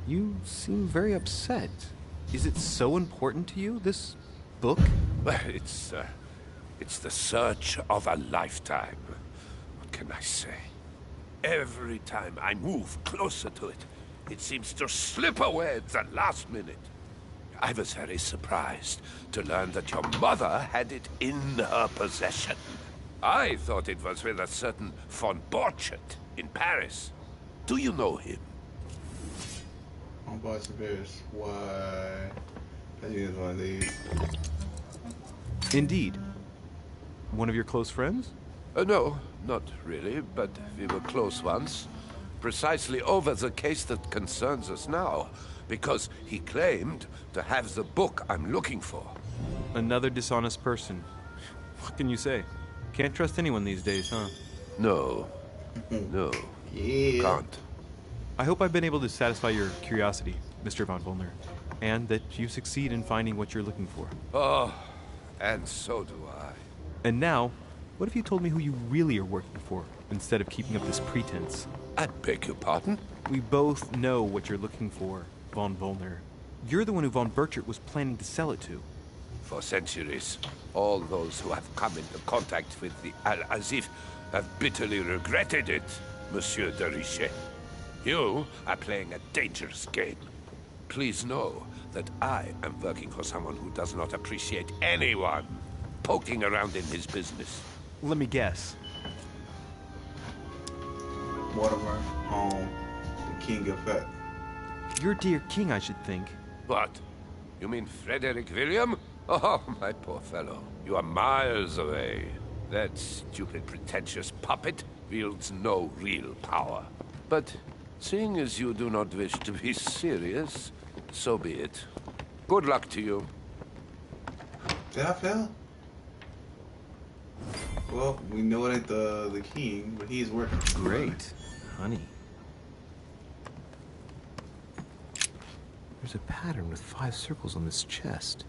You seem very upset. Is it so important to you, this book? Well, it's the search of a lifetime. What can I say? Every time I move closer to it, it seems to slip away at the last minute. I was very surprised to learn that your mother had it in her possession. I thought it was with a certain von Borchardt in Paris. Do you know him? On Boston Paris. Why? I think it's one of these. Indeed. One of your close friends? No, not really, but we were close once. Precisely over the case that concerns us now, because he claimed to have the book I'm looking for. Another dishonest person. What can you say? Can't trust anyone these days, huh? No. No. Yeah. Can't. I hope I've been able to satisfy your curiosity, Mr. von Volner, and that you succeed in finding what you're looking for. Oh, and so do I. And now, what if you told me who you really are working for, instead of keeping up this pretense? I beg your pardon? We both know what you're looking for, von Volner. You're the one who von Borchardt was planning to sell it to. For centuries, all those who have come into contact with the Al-Azif have bitterly regretted it, Monsieur de Richet. You are playing a dangerous game. Please know that I am working for someone who does not appreciate anyone poking around in his business. Let me guess. Mortimer, home, the king of fat. Your dear king, I should think. What? You mean Frederick William? Oh, my poor fellow. You are miles away. That stupid, pretentious puppet wields no real power. But seeing as you do not wish to be serious, so be it. Good luck to you. Did I fail? Well, we know it ain't the king, but he's working. Great. Honey. There's a pattern with 5 circles on this chest.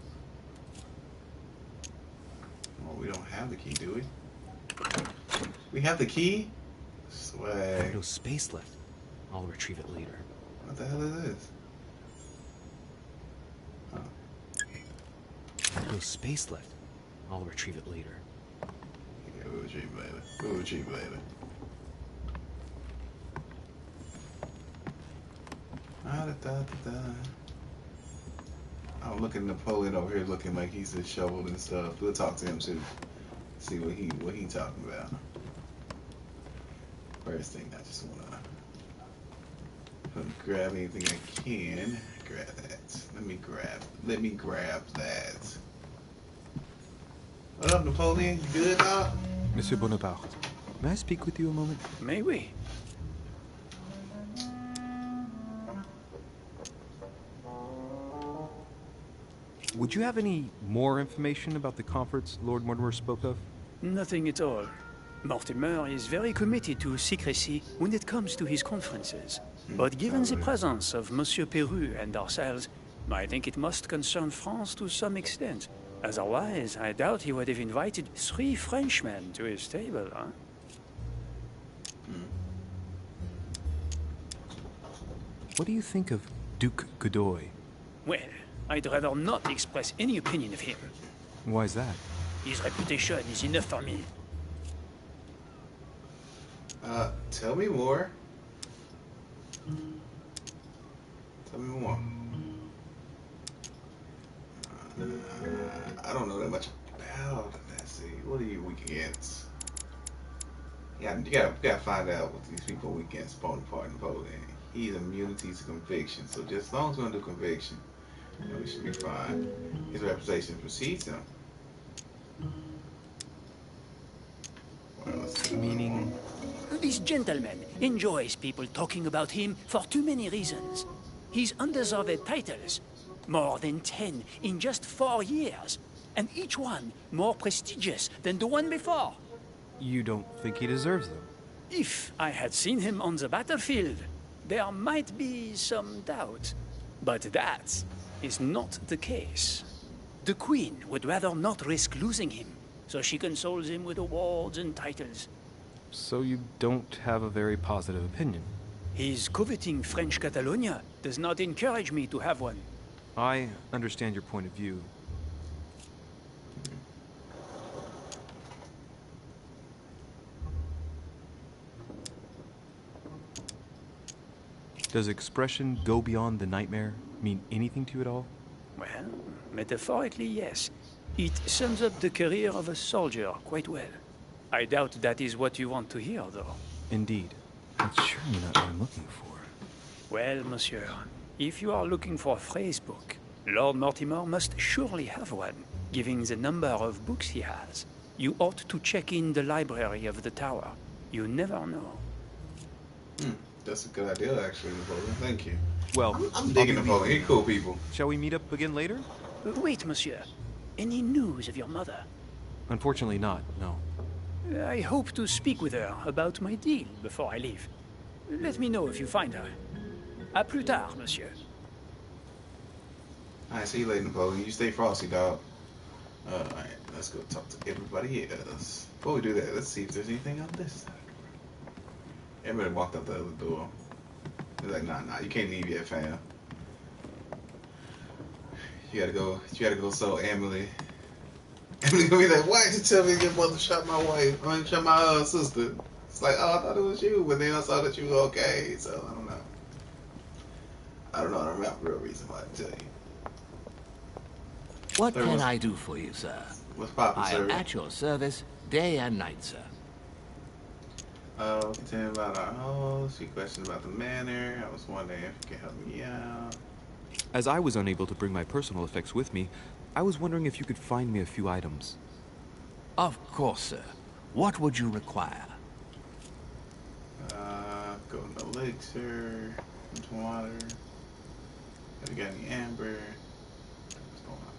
Well, we don't have the key, do we? We have the key? I Swag. have no space left. I'll retrieve it later. What the hell is this? Oh. I have no space left. I'll retrieve it later. Yeah, we'll retrieve it later. We'll retrieve it later. I'm looking at Napoleon over here looking like he's disheveled and stuff. We'll talk to him too. See what he talking about. First thing, I just wanna grab anything I can. Grab that. Let me grab that. What up, Napoleon? You good, dog? Monsieur Bonaparte, may I speak with you a moment? May we? Would you have any more information about the conference Lord Mortimer spoke of? Nothing at all. Mortimer is very committed to secrecy when it comes to his conferences. But given the presence of Monsieur Peru and ourselves, I think it must concern France to some extent. Otherwise, I doubt he would have invited 3 Frenchmen to his table, huh? What do you think of Duke Godoy? Well, I'd rather not express any opinion of him. Why is that? His reputation is enough for me. Tell me more. Tell me more. I don't know that much about it. Let's see. What are you weak against? Yeah, you gotta find out what these people are weak against. Bonaparte and Napoleon. He's immunity to conviction. So just as long as we're gonna do conviction, then we should be fine. His reputation precedes him. Well, Meaning? This gentleman enjoys people talking about him for too many reasons. His undeserved titles, more than 10 in just 4 years, and each one more prestigious than the one before. You don't think he deserves them? If I had seen him on the battlefield, there might be some doubt. But that is not the case. The Queen would rather not risk losing him, so she consoles him with awards and titles. So you don't have a very positive opinion? His coveting French Catalonia does not encourage me to have one. I understand your point of view. Does expression go beyond the nightmare mean anything to you at all? Well, metaphorically, yes. It sums up the career of a soldier quite well. I doubt that is what you want to hear, though. Indeed. That's surely not what I'm looking for. Well, monsieur, if you are looking for a phrase book, Lord Mortimer must surely have one, given the number of books he has. You ought to check in the library of the tower. You never know. That's a good idea, actually, Napoleon. Thank you. Well, I'm digging Napoleon. You're cool people. Shall we meet up again later? Wait, monsieur. Any news of your mother? Unfortunately not, no. I hope to speak with her about my deal before I leave. Let me know if you find her. À plus tard, monsieur. Alright, see you later, Napoleon. You stay frosty, dog. Alright, let's go talk to everybody else. Before we do that, let's see if there's anything on this side. Everybody walked out the other door. They're like, nah, you can't leave yet, fam. You gotta go so Emily. Emily gonna be like, why did you tell me your mother shot my wife? I mean, shot my sister. It's like, oh, I thought it was you, but then I saw that you were okay, so I don't know. I don't have a real reason why I tell you. What can I do for you, sir? What's poppin', I sir? am at your service, day and night, sir. Continue about our host. Few questions about the manor. I was wondering if you could help me out. As I was unable to bring my personal effects with me, I was wondering if you could find me a few items. Of course, sir. What would you require? Golden elixir, water. Have you got any amber? What's going on?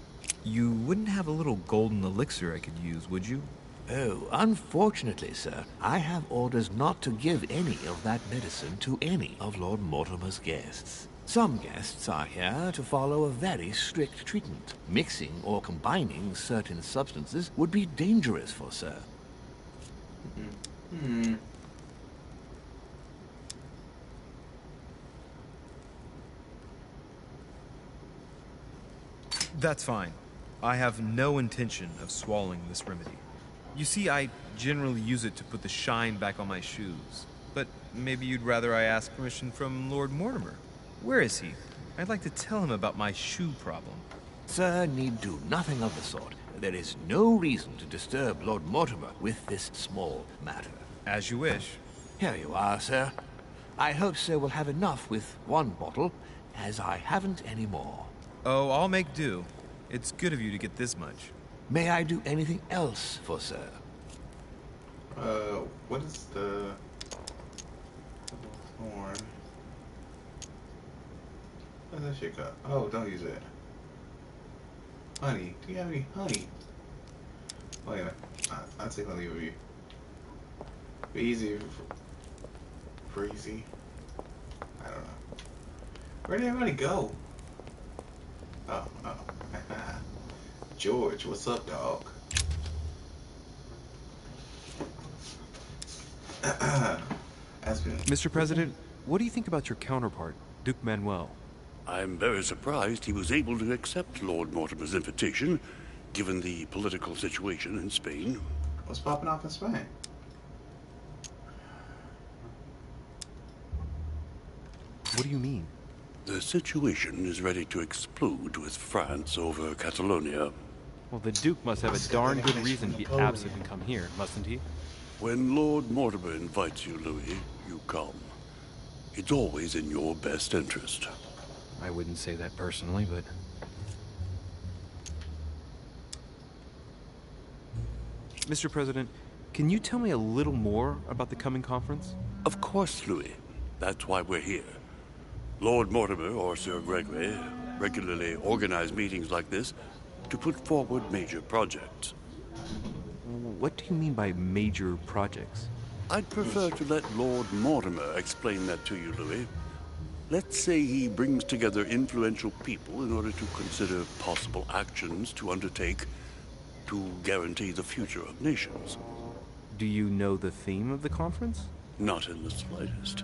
You wouldn't have a little golden elixir I could use, would you? Oh, unfortunately, sir, I have orders not to give any of that medicine to any of Lord Mortimer's guests. Some guests are here to follow a very strict treatment. Mixing or combining certain substances would be dangerous for sir. That's fine. I have no intention of swallowing this remedy. You see, I generally use it to put the shine back on my shoes. But maybe you'd rather I ask permission from Lord Mortimer. Where is he? I'd like to tell him about my shoe problem. Sir need do nothing of the sort. There is no reason to disturb Lord Mortimer with this small matter. As you wish. Here you are, sir. I hope sir will have enough with one bottle, as I haven't any more. Oh, I'll make do. It's good of you to get this much. May I do anything else for sir? What is the horn? What's that shit got? Oh, don't use it. Honey. Do you have any honey? Oh yeah, I'll take honey with you. Be easy for easy. I don't know. Where did everybody go? Oh. George, what's up, dog? Mr. President, what do you think about your counterpart, Duke Manuel? I'm very surprised he was able to accept Lord Mortimer's invitation, given the political situation in Spain. What's popping off in Spain? What do you mean? The situation is ready to explode with France over Catalonia. Well, the Duke must have a darn good reason to be absent and come here, mustn't he? When Lord Mortimer invites you, Louis, you come. It's always in your best interest. I wouldn't say that personally, but... Mr. President, can you tell me a little more about the coming conference? Of course, Louis. That's why we're here. Lord Mortimer or Sir Gregory regularly organize meetings like this to put forward major projects. What do you mean by major projects? I'd prefer to let Lord Mortimer explain that to you, Louis. Let's say he brings together influential people in order to consider possible actions to undertake to guarantee the future of nations. Do you know the theme of the conference? Not in the slightest.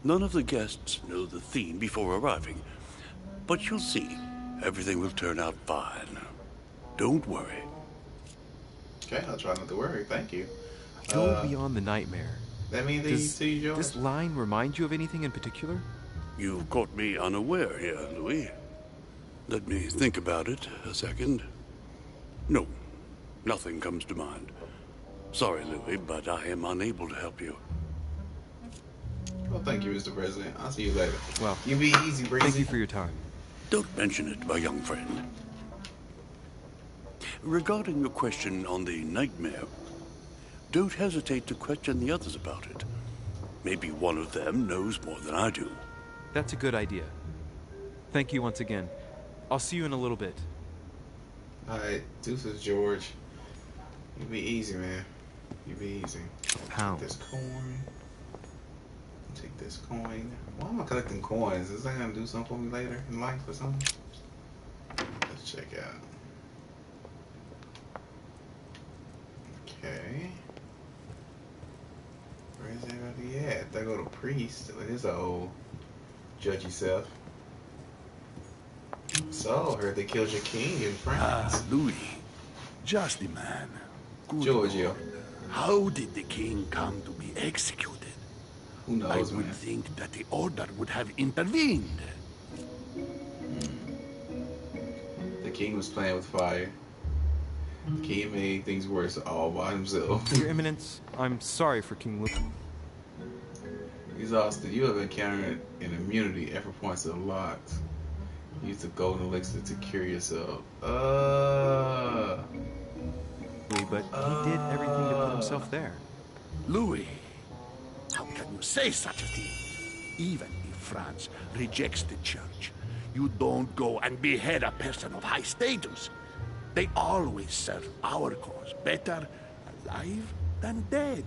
None of the guests know the theme before arriving. But you'll see. Everything will turn out fine. Don't worry. Okay, I'll try not to worry. Thank you. Go beyond the nightmare. That means that you see George? This line remind you of anything in particular? You've caught me unaware here, Louis. Let me think about it a second. No, nothing comes to mind. Sorry, Louis, but I am unable to help you. Well, thank you, Mr. President. I'll see you later. Well, you be easy, Breezy. Thank you for your time. Don't mention it, my young friend. Regarding your question on the nightmare, don't hesitate to question the others about it. Maybe one of them knows more than I do. That's a good idea. Thank you once again. I'll see you in a little bit. Alright, deuces, George. You be easy, man. You be easy. Pound. Take this coin. Take this coin. Why am I collecting coins? Is that gonna do something for me later in life or something? Let's check out. Okay. Where's everybody at? There go the priest. Look at his old judgy self. So, heard they killed your king in France. Ah, Louis. Just the man. Good Giorgio. Lord. How did the king come to be executed? Who knows, I would man. think that the order would have intervened. The king was playing with fire. The king made things worse all by himself. Your Eminence, I'm sorry for King Louis. Exhausted. You have encountered an immunity. Effort points are locked. Use the golden elixir to cure yourself. But he did everything to put himself there. Louis, how can you say such a thing? Even if France rejects the church, you don't go and behead a person of high status. They always serve our cause better alive than dead.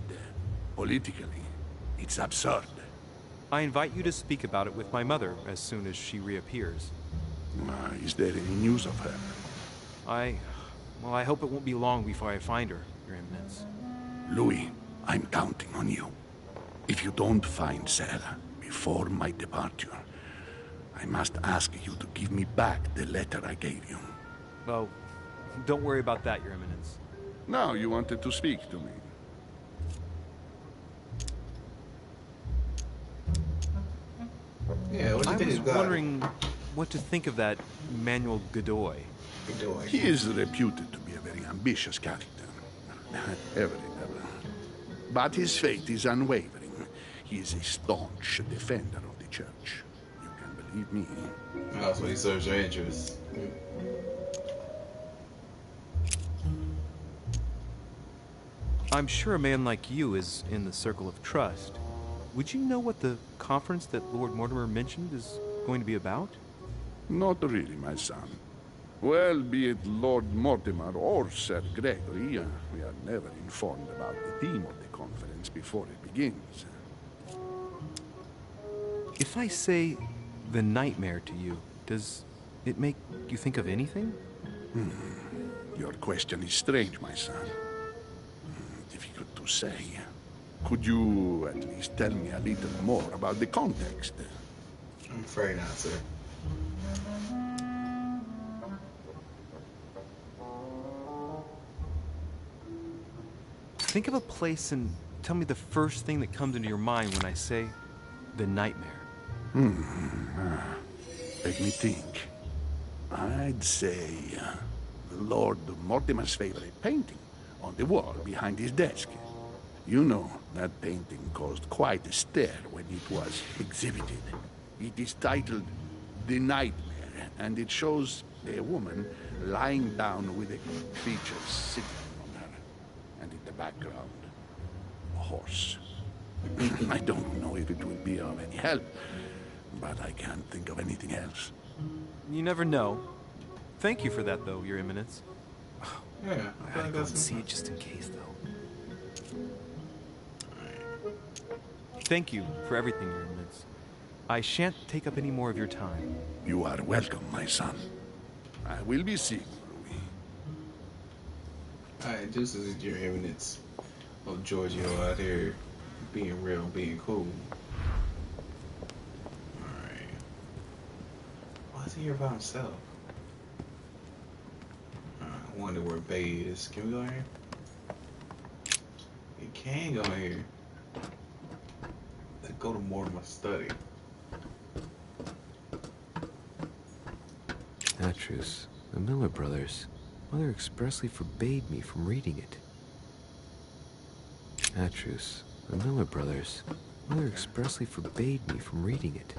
Politically, it's absurd. I invite you to speak about it with my mother as soon as she reappears. Is there any news of her? Well, I hope it won't be long before I find her, Your Eminence. Louis, I'm counting on you. If you don't find Sarah before my departure, I must ask you to give me back the letter I gave you. Oh, don't worry about that, Your Eminence. Now you wanted to speak to me. Yeah, what do you think I is was wondering what to think of that Manuel Godoy. He is reputed to be a very ambitious character. At every level. But his faith is unwavering. He is a staunch defender of the church. You can believe me. Oh, so he serves your interests. I'm sure a man like you is in the circle of trust. Would you know what the conference that Lord Mortimer mentioned is going to be about? Not really, my son. Well, be it Lord Mortimer or Sir Gregory, we are never informed about the theme of the conference before it begins. If I say the nightmare to you, does it make you think of anything? Your question is strange, my son. Difficult to say. Could you at least tell me a little more about the context? I'm afraid not, sir. Think of a place and tell me the first thing that comes into your mind when I say the nightmare. Let me think. I'd say Lord Mortimer's favorite painting on the wall behind his desk. You know, that painting caused quite a stir when it was exhibited. It is titled The Nightmare, and it shows a woman lying down with a creature sitting on her. And in the background, a horse. I don't know if it will be of any help, but I can't think of anything else. You never know. Thank you for that, though, Your Eminence. Yeah, I gotta go and see it just in case, though. Thank you for everything, Your Eminence. I shan't take up any more of your time. You are welcome, my son. I will be seeing you, Louis. Alright, this is Your Eminence. Oh, Giorgio out here being real, being cool. Alright. Why is he here by himself? I wonder where Bay is. Can we go in here? You can go in here. Let's go to Mortimer's study. Atrus, the Miller brothers. Mother expressly forbade me from reading it. Atrus, the Miller brothers. Mother expressly forbade me from reading it.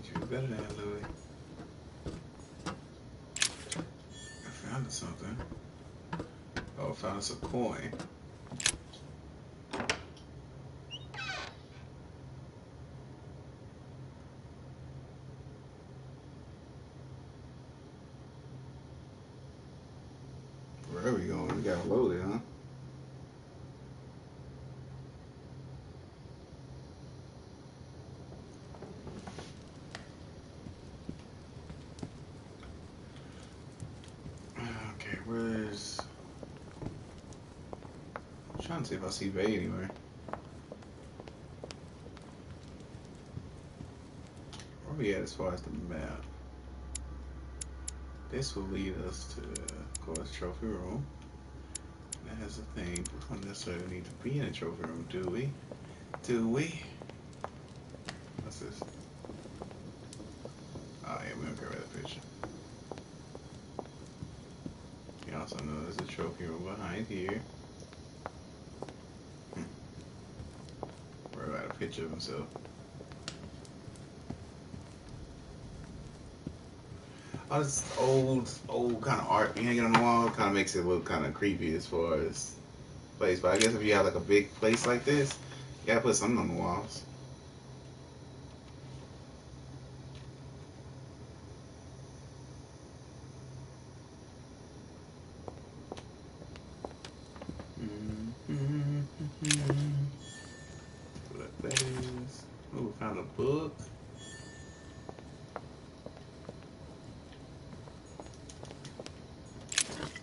You do better than that, Louis. I found something. Oh, I found us a coin. Where are we going? We got loaded, huh? Okay, where's... I'm trying to see if I see Bay anywhere. Where we at as far as the map? This will lead us to, of course, trophy room. That has a thing. We don't necessarily need to be in a trophy room, do we? Do we? What's this? Oh yeah, we don't care about that picture. You also know there's a trophy room behind here. Worry about a picture of himself. Oh, this old kind of art hanging on the wall kind of makes it look kind of creepy as far as place. But I guess if you have like a big place like this, you gotta put something on the walls. What that is? Oh, found a book.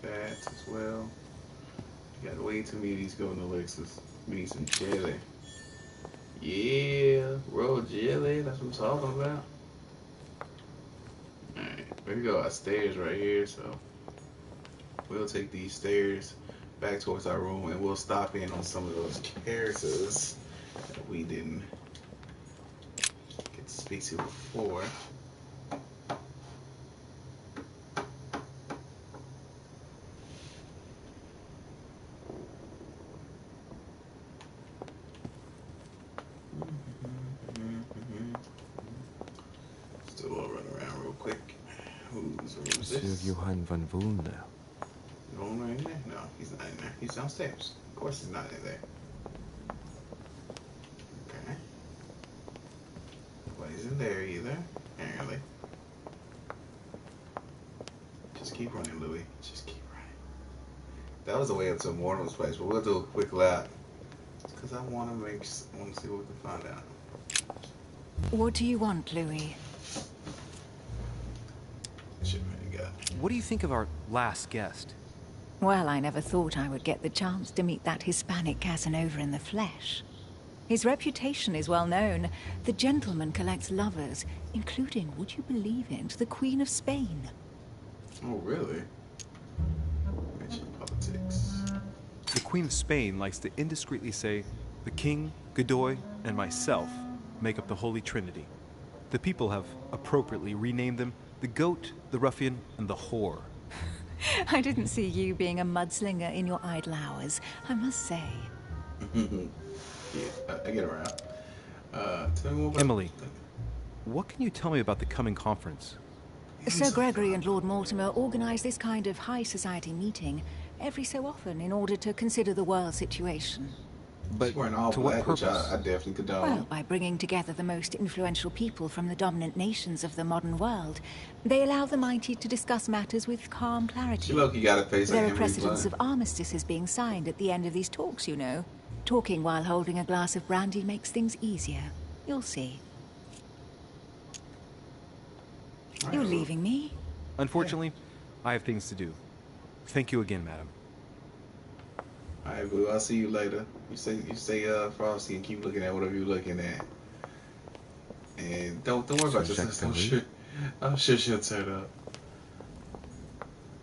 That as well. You gotta wait till me these golden elixirs. We need some jelly. Yeah, roll jelly. That's what I'm talking about. Alright, there we go. Our stairs right here. So we'll take these stairs back towards our room and we'll stop in on some of those characters that we didn't get to speak to before. Still all run around real quick. Who's Monsieur this? Johann van Vulna. Going right in there? No, he's not in there. He's downstairs. Of course he's not in there. Okay. Nobody's in there either, apparently. Just keep running, Louis. Just keep running. That was the way up to Mortimer's place, but we'll do a quick lap. Because I want to see what we can find out. What do you want, Louis? What do you think of our last guest? Well, I never thought I would get the chance to meet that Hispanic Casanova in the flesh. His reputation is well known. The gentleman collects lovers, including, would you believe it, the Queen of Spain. Oh, really? Mention politics. The Queen of Spain likes to indiscreetly say, the King, Godoy, and myself make up the Holy Trinity. The people have appropriately renamed them the Goat, the Ruffian, and the Whore. I didn't see you being a mudslinger in your idle hours, I must say. Yeah, I get around. Tell me more about Emily, what can you tell me about the coming conference? Sir Gregory and Lord Mortimer organize this kind of high society meeting every so often in order to consider the world situation. But to what purpose? Which I definitely condone. Well, by bringing together the most influential people from the dominant nations of the modern world, they allow the mighty to discuss matters with calm clarity. Look, you got a face like There are Henry precedents Blood. of armistices being signed at the end of these talks, you know. Talking while holding a glass of brandy makes things easier. You'll see. You're leaving me? Unfortunately, I have things to do. Thank you again, madam. Alright, boo, I'll see you later. You stay frosty and keep looking at whatever you're looking at. And don't worry about your sister. I'm sure she'll turn up.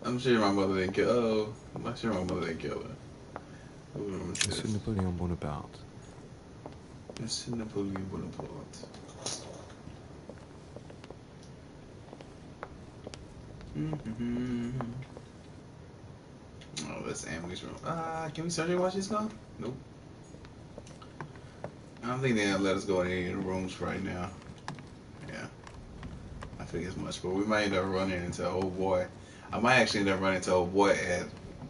I'm sure my mother didn't kill. Oh, I'm sure my mother didn't kill her. Monsieur Napoléon Bonaparte. Monsieur Napoleon Bonaparte. Oh, that's Emily's room. Can we search it while she's gone? Nope. I don't think they'll let us go in any of the rooms right now. Yeah. I think as much, but we might end up running into old boy. I might actually end up running into old boy at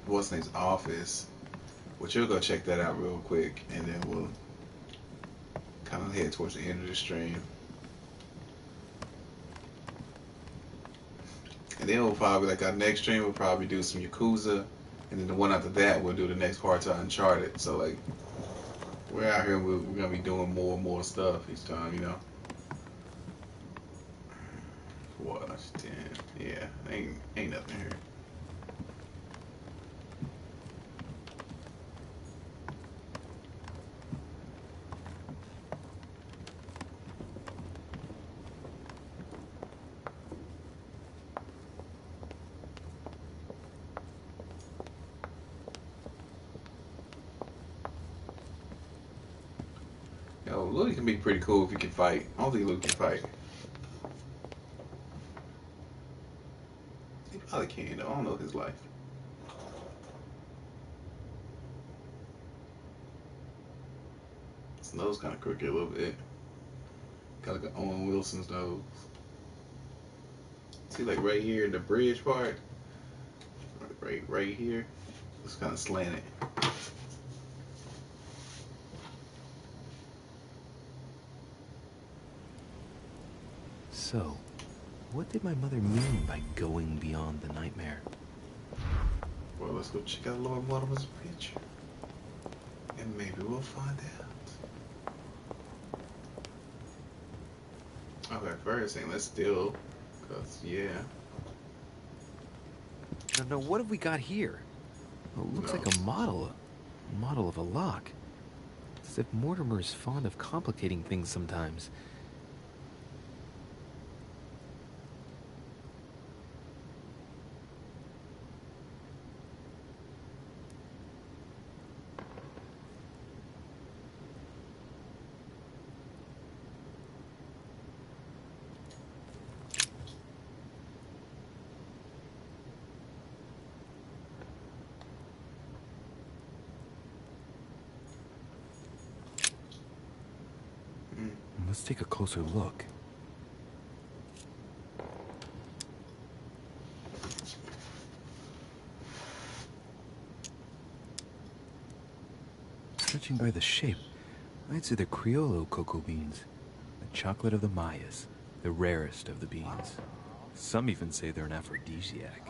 what's name's office. But you'll go check that out real quick, and then we'll kind of head towards the end of the stream. And then we'll probably, like, our next stream, we'll probably do some Yakuza, and then the one after that, we'll do the next part to Uncharted. So, like, we're out here, we're going to be doing more and more stuff each time, you know. Watch 10. Yeah, ain't nothing here. Yo, Louis can be pretty cool if he can fight. I don't think Louis can fight. He probably can, though. I don't know his life. His nose kind of crooked a little bit. Got like an Owen Wilson's nose. See, like right here in the bridge part? Right here. It's kind of slanted. So, what did my mother mean by going beyond the nightmare? Well, let's go check out Lord Mortimer's picture. And maybe we'll find out. Okay, first thing, let's steal. Because, yeah. No, what have we got here? Oh, it looks like a model of a lock. It's as if Mortimer is fond of complicating things sometimes. Let's take a closer look. Judging by the shape, I'd say they're Criollo cocoa beans, the chocolate of the Mayas, the rarest of the beans. Some even say they're an aphrodisiac.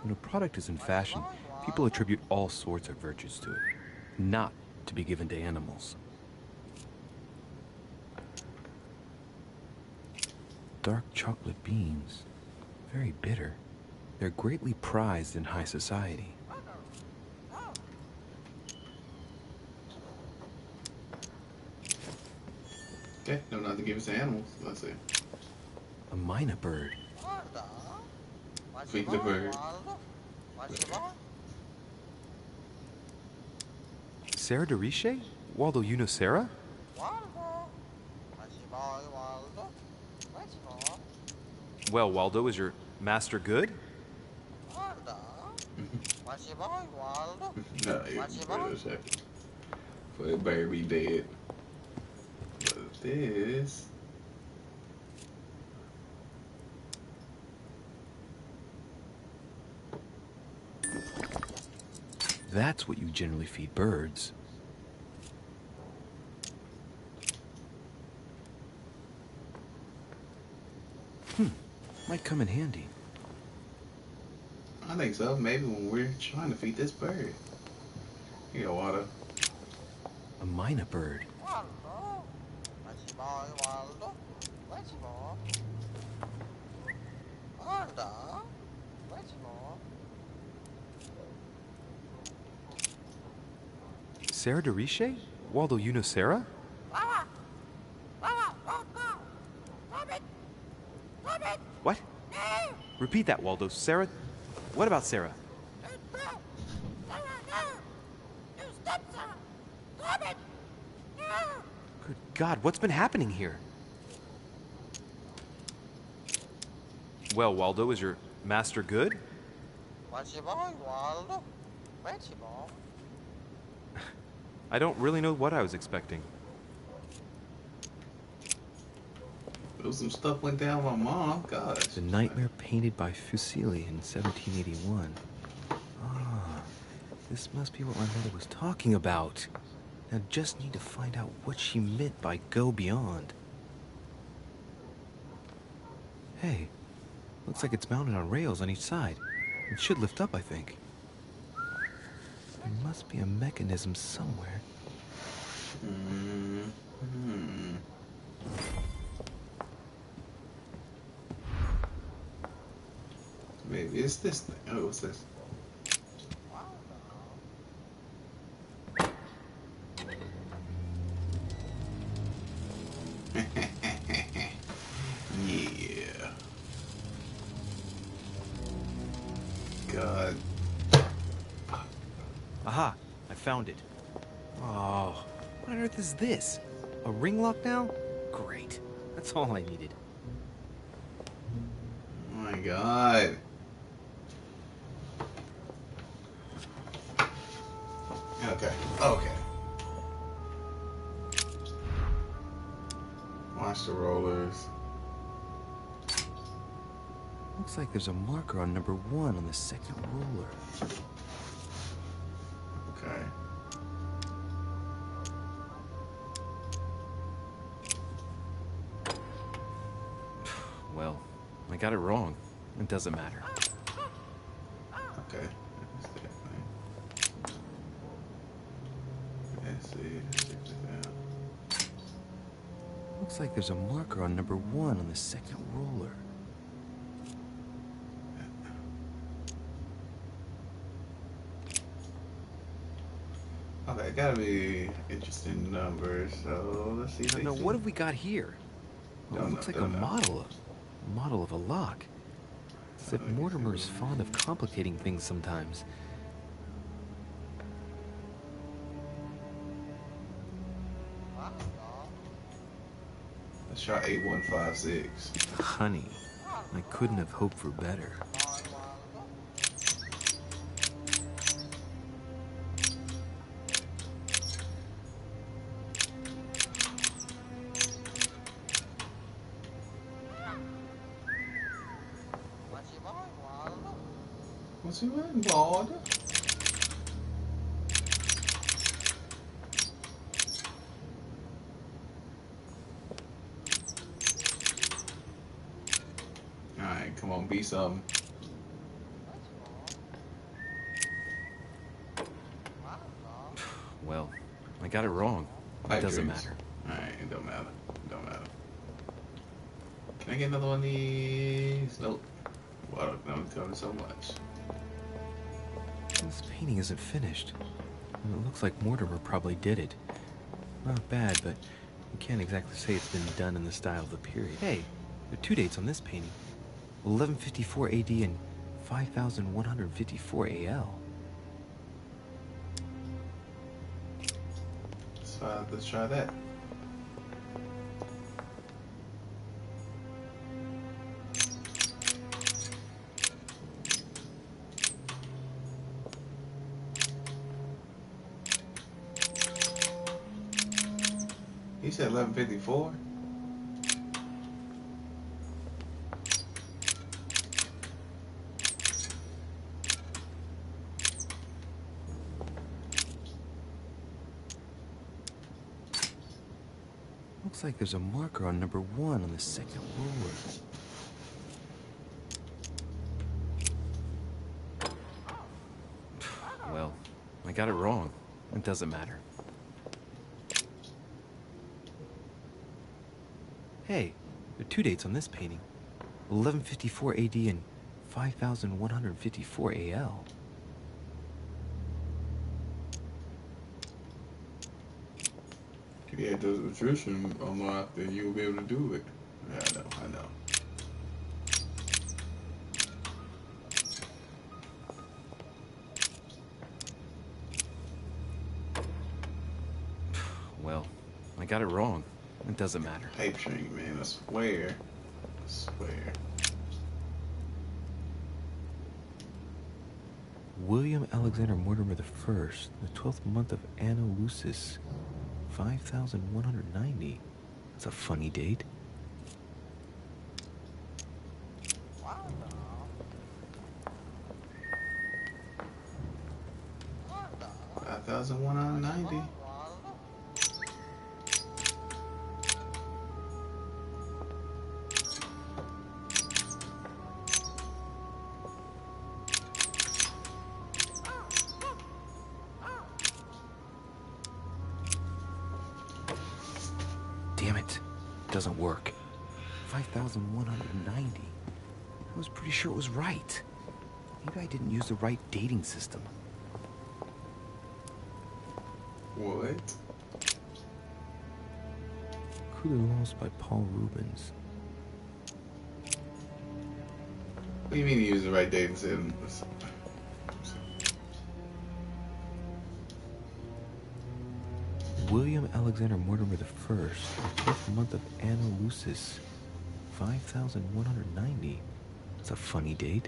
When a product is in fashion, people attribute all sorts of virtues to it, not to be given to animals. Dark chocolate beans, very bitter. They're greatly prized in high society. Okay, no, not to give us to animals. Let's see. A mynah bird. Feed the bird. Sarah de Riche? Waldo, you know Sarah? Well, Waldo, is your master good? No, wait a second. For it better be dead. But this. That's what you generally feed birds. Might come in handy. I think so. Maybe when we're trying to feed this bird. Here, Waldo. A mynah bird. Sarah de Riche? Waldo, you know Sarah? What? Repeat that, Waldo. Sarah? What about Sarah? Good God, what's been happening here? Well, Waldo, is your master good? I don't really know what I was expecting. Some stuff went down with my mom. Gosh. The nightmare painted by Fuseli in 1781. Ah, this must be what my mother was talking about. Now just need to find out what she meant by go beyond. Hey, looks like it's mounted on rails on each side. It should lift up, I think. There must be a mechanism somewhere. Maybe it's this thing. Oh, what's this? Yeah. God. Aha, I found it. Oh, what on earth is this? A ring lock now? Great. That's all I needed. Oh my God. Okay. Okay. Watch the rollers. Looks like there's a marker on number 1 on the second roller. Okay. Well, I got it wrong. It doesn't matter. Okay. Let's see. Looks like there's a marker on number 1 on the second roller. Okay, gotta be interesting numbers. So let's see. Now, what have we got here? Well, it looks like a model of a lock. As if Mortimer's fond of complicating things sometimes. Let's try 8156. Honey, I couldn't have hoped for better. What's he wearing, Lord? Alright, come on, be something. Well, I got it wrong. It doesn't matter. Alright, it don't matter. It don't matter. Can I get another one of these? Nope. Water don't cover so much. This painting isn't finished. And it looks like Mortimer probably did it. Not bad, but you can't exactly say it's been done in the style of the period. Hey, there are 2 dates on this painting. 1154 AD and 5154 AL. Let's try that. He said 1154. Looks like there's a marker on number 1 on the second roller. Well, I got it wrong. It doesn't matter. Hey, there are 2 dates on this painting. 1154 AD and 5154 AL. If you had those attrition unlocked, then you'll be able to do it. Yeah, I know. Well, I got it wrong. It doesn't matter. Paper string, man. I swear. I swear. William Alexander Mortimer I, the 12th month of Anno Lucis, 5190. That's a funny date. $5,190. Damn it. Doesn't work. 5,190. I was pretty sure it was right. Maybe I didn't use the right dating system. What? Coup de Lance by Paul Rubens. What do you mean you use the right dating system? William Alexander Mortimer I, the 12th month of Anno Lucis, 5190. That's a funny date.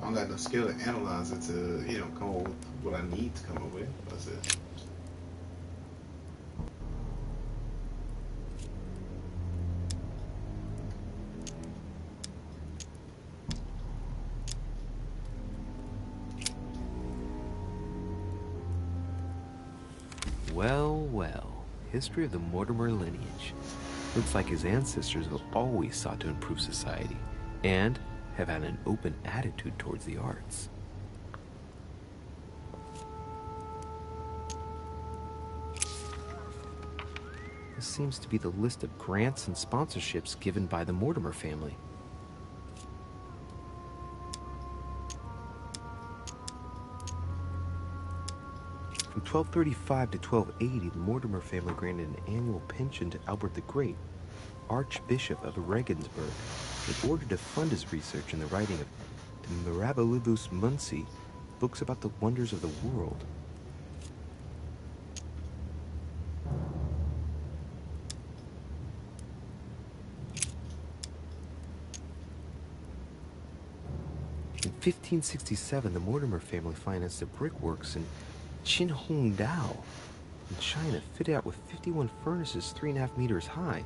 I don't got no skill to analyze it to, come up with what I need to come up with. That's it. Well, history of the Mortimer lineage. Looks like his ancestors have always sought to improve society, and have had an open attitude towards the arts. This seems to be the list of grants and sponsorships given by the Mortimer family. From 1235 to 1280, the Mortimer family granted an annual pension to Albert the Great, Archbishop of Regensburg, in order to fund his research in the writing of De Mirabilibus Munci, books about the wonders of the world. In 1567, the Mortimer family financed the brickworks in Qinhongdao in China, fitted out with 51 furnaces 3.5 meters high,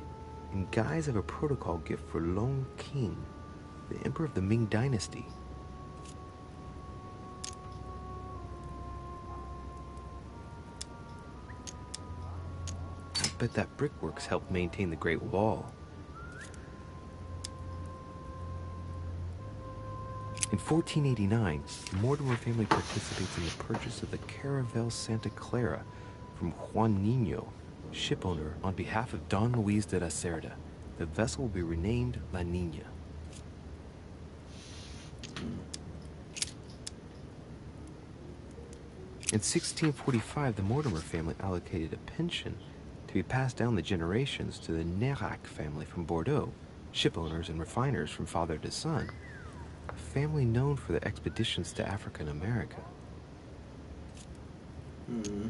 in guise of a protocol gift for Long King, the emperor of the Ming Dynasty. I bet that brickworks helped maintain the Great Wall. In 1489, the Mortimer family participates in the purchase of the Caravel Santa Clara from Juan Niño, shipowner, on behalf of Don Luis de la Cerda. The vessel will be renamed La Niña. In 1645, the Mortimer family allocated a pension to be passed down the generations to the Nérac family from Bordeaux, shipowners and refiners from father to son, a family known for their expeditions to Africa and America. Mm-hmm.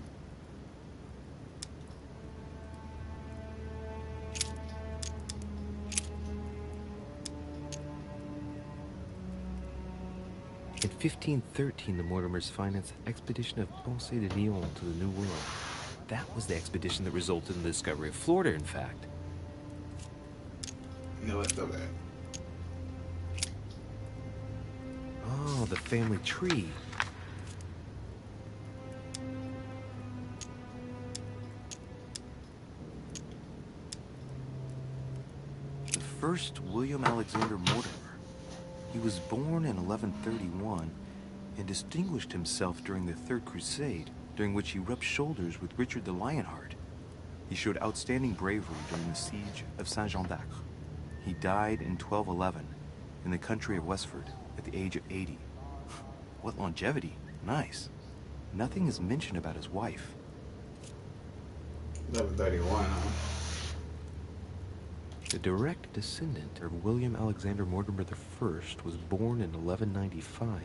In 1513, the Mortimers financed an expedition of Ponce de Leon to the New World. That was the expedition that resulted in the discovery of Florida, in fact. No, it's still bad. Oh, the family tree. The first William Alexander Mortimer. He was born in 1131 and distinguished himself during the Third Crusade, during which he rubbed shoulders with Richard the Lionheart. He showed outstanding bravery during the siege of Saint-Jean d'Acre. He died in 1211 in the country of Westford at the age of 80. What longevity. Nice. Nothing is mentioned about his wife. 1131, huh? The direct descendant of William Alexander Mortimer I was born in 1195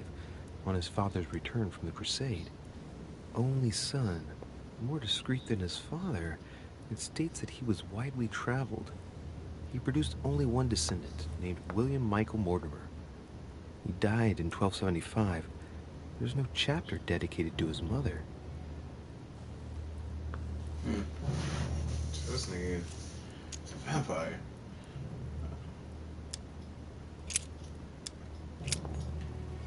on his father's return from the crusade. Only son, more discreet than his father, it states that he was widely traveled. He produced only one descendant, named William Michael Mortimer. He died in 1275. There's no chapter dedicated to his mother. So this nigga is a vampire.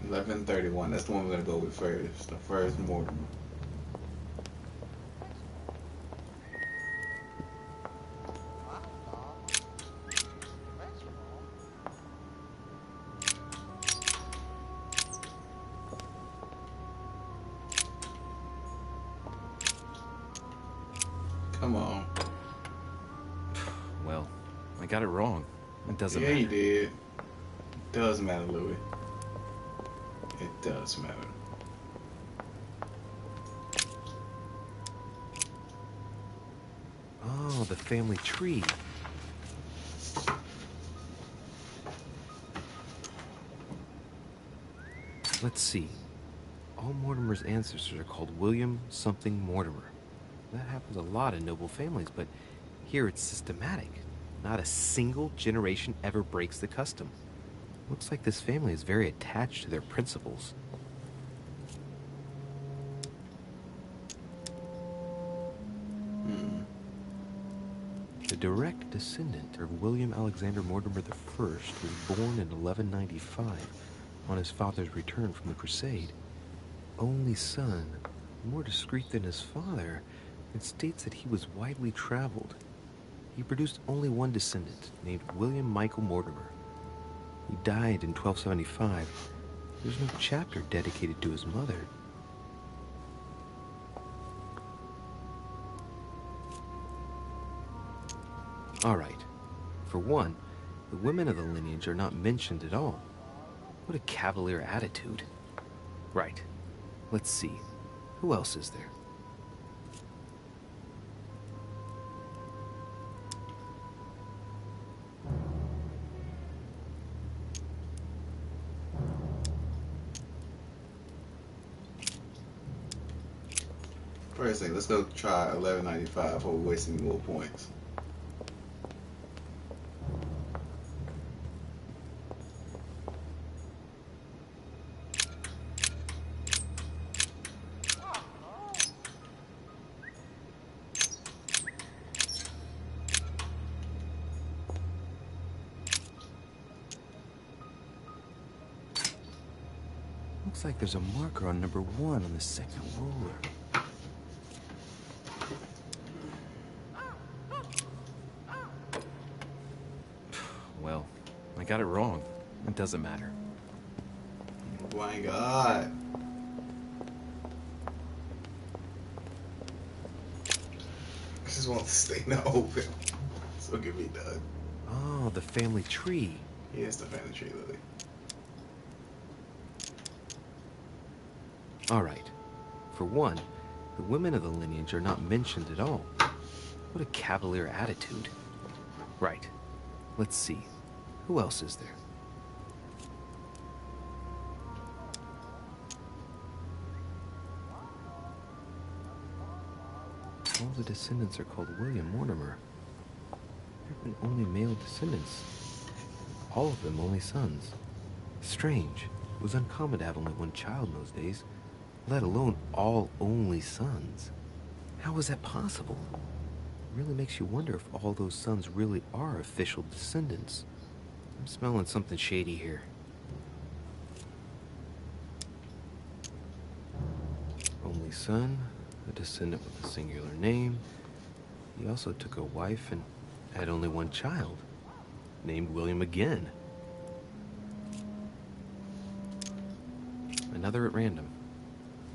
$11.31. That's the one we're gonna go with first. The first Mortimer. Come on. Well, I got it wrong. It doesn't Yeah, matter. you did. It does matter, Louis. It does matter. Oh, the family tree. Let's see. All Mortimer's ancestors are called William something Mortimer. That happens a lot in noble families, but here it's systematic. Not a single generation ever breaks the custom. Looks like this family is very attached to their principles. The direct descendant of William Alexander Mortimer I was born in 1195 on his father's return from the crusade. Only son, more discreet than his father, it states that he was widely traveled. He produced only one descendant, named William Michael Mortimer. He died in 1275. There's no chapter dedicated to his mother. All right. For one, the women of the lineage are not mentioned at all. What a cavalier attitude. Right. Let's see. Who else is there? First thing, let's go try 1195 before we're wasting more points. Looks like there's a marker on number 1 on the second ruler. Well, I got it wrong. It doesn't matter. Oh my god. I just want to stay in the open. So get me done. Oh, the family tree. Yes, the family tree, Lily. All right. For one, the women of the lineage are not mentioned at all. What a cavalier attitude. Right. Let's see. Who else is there? All the descendants are called William Mortimer. There have been only male descendants. All of them only sons. Strange. It was uncommon to have only one child in those days, let alone all only sons. How was that possible? It really makes you wonder if all those sons really are official descendants. I'm smelling something shady here. Only son, a descendant with a singular name. He also took a wife and had only one child, named William again. Another at random.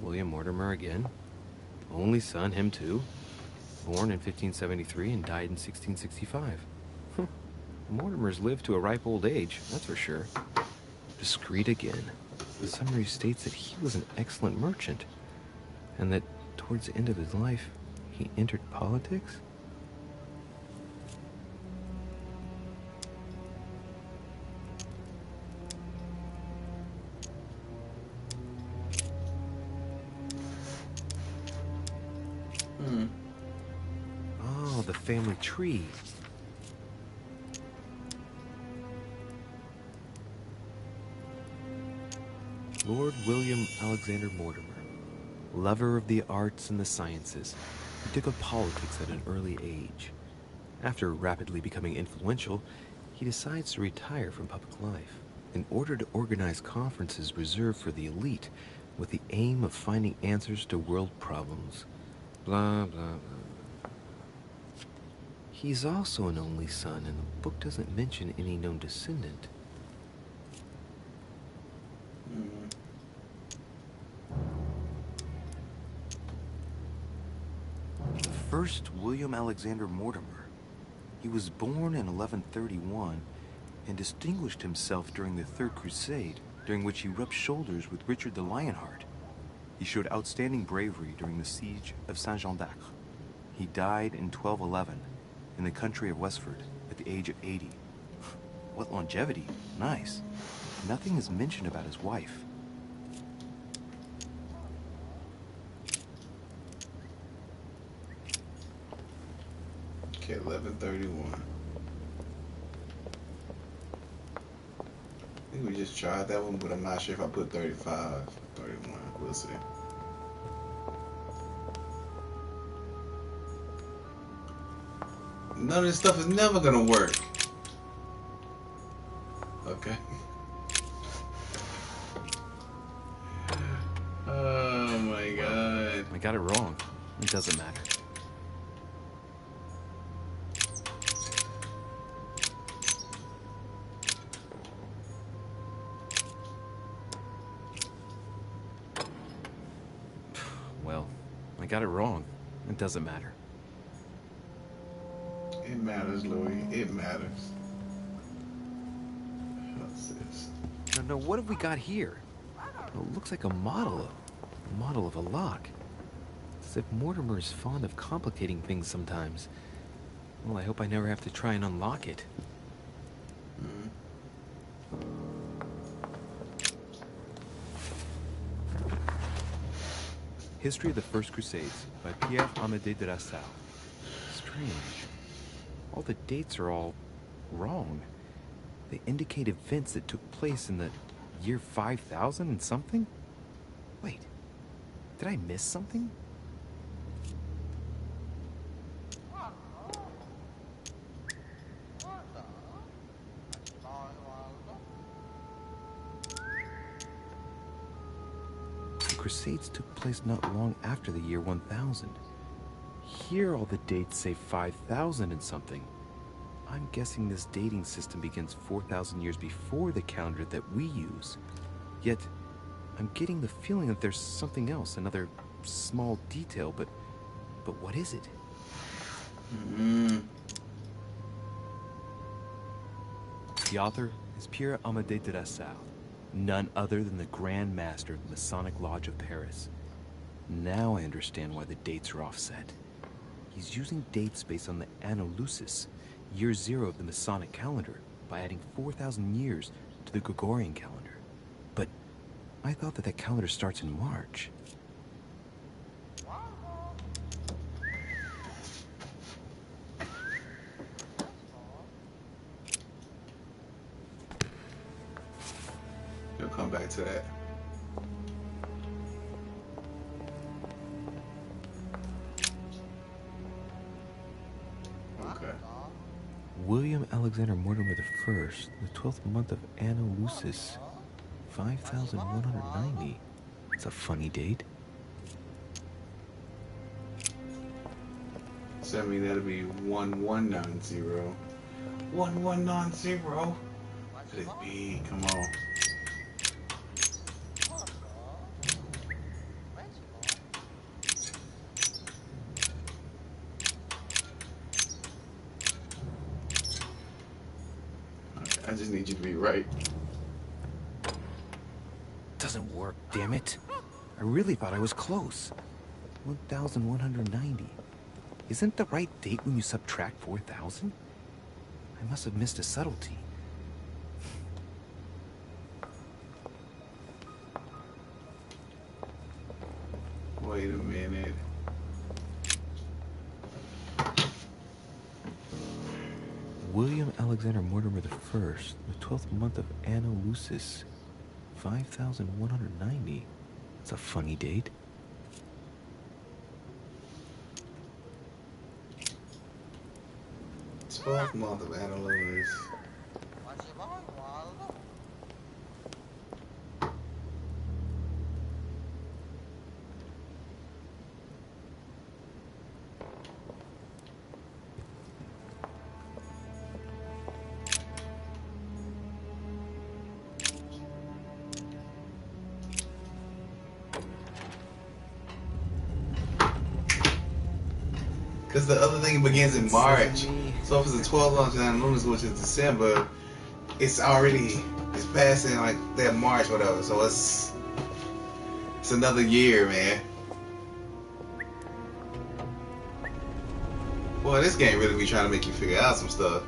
William Mortimer again. Only son, him too. Born in 1573 and died in 1665. Mortimer's lived to a ripe old age, that's for sure. Discreet again. The summary states that he was an excellent merchant, and that towards the end of his life, he entered politics? Oh, the family tree. Lord William Alexander Mortimer, lover of the arts and the sciences, he took up politics at an early age. After rapidly becoming influential, he decides to retire from public life in order to organize conferences reserved for the elite with the aim of finding answers to world problems. Blah, blah, blah. He's also an only son, and the book doesn't mention any known descendant. The first William Alexander Mortimer. He was born in 1131 and distinguished himself during the Third Crusade, during which he rubbed shoulders with Richard the Lionheart. He showed outstanding bravery during the siege of Saint-Jean d'Acre. He died in 1211 in the country of Westford at the age of 80. What longevity. Nice. Nothing is mentioned about his wife. Okay, 1131. I think we just tried that one, but I'm not sure if I put 35, 31. We'll see. None of this stuff is never gonna work. Okay. Oh my god. I got it wrong. It doesn't matter. Well, I got it wrong. It doesn't matter. It matters, Louis. It matters. What's this? No, what have we got here? It looks like a model of a lock. As if Mortimer is fond of complicating things sometimes. Well, I hope I never have to try and unlock it. History of the First Crusades by Pierre Amédée de Nassau. Strange. All the dates are all wrong. They indicate events that took place in the year 5000 and something? Wait, did I miss something? The Crusades took place not long after the year 1000. Here all the dates say 5000 and something. I'm guessing this dating system begins 4,000 years before the calendar that we use. Yet, I'm getting the feeling that there's something else, another small detail, but what is it? The author is Pierre Amédée de Nassau, none other than the Grand Master of the Masonic Lodge of Paris. Now I understand why the dates are offset. He's using dates based on the Anno Lucis, year 0 of the Masonic calendar, by adding 4,000 years to the Gregorian calendar. But I thought that calendar starts in March. We'll come back to that. Okay. William Alexander Mortimer I, the 12th month of Anno Lucis, 5190. It's a funny date. So I mean that'll be 1190. 1190. Could it be? Come on. just need you to be right. Doesn't work, damn it. I really thought I was close. 1,190. Isn't the right date when you subtract 4,000? I must have missed a subtlety. Wait a minute. William Alexander Mortimer I, the 12th month of Anno Lucis, 5,190. That's a funny date. Twelfth month of Anno Lucis. Because the other thing begins in March. So if it's the 12th month of Anno Lucis, which is December, it's passing like that March, whatever. So it's another year, man. Boy, this game really be trying to make you figure out some stuff.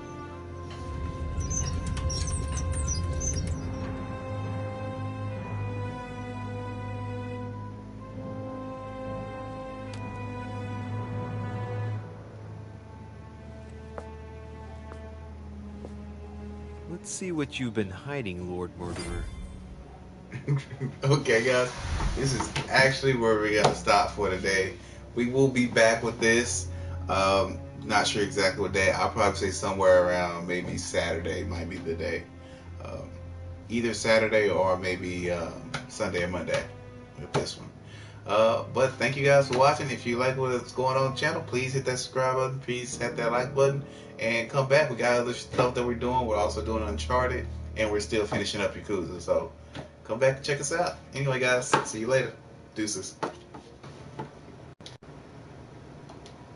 Let's see what you've been hiding, Lord Murderer. Okay, guys, this is actually where we gotta stop for today. We will be back with this. Not sure exactly what day. I'll probably say somewhere around maybe Saturday might be the day. Either Saturday or maybe Sunday or Monday with this one. But thank you guys for watching. If you like what's going on the channel, please hit that subscribe button. Please hit that like button and come back. We got other stuff that we're doing. We're also doing Uncharted, and we're still finishing up Yakuza. So come back and check us out. Anyway, guys, see you later. Deuces.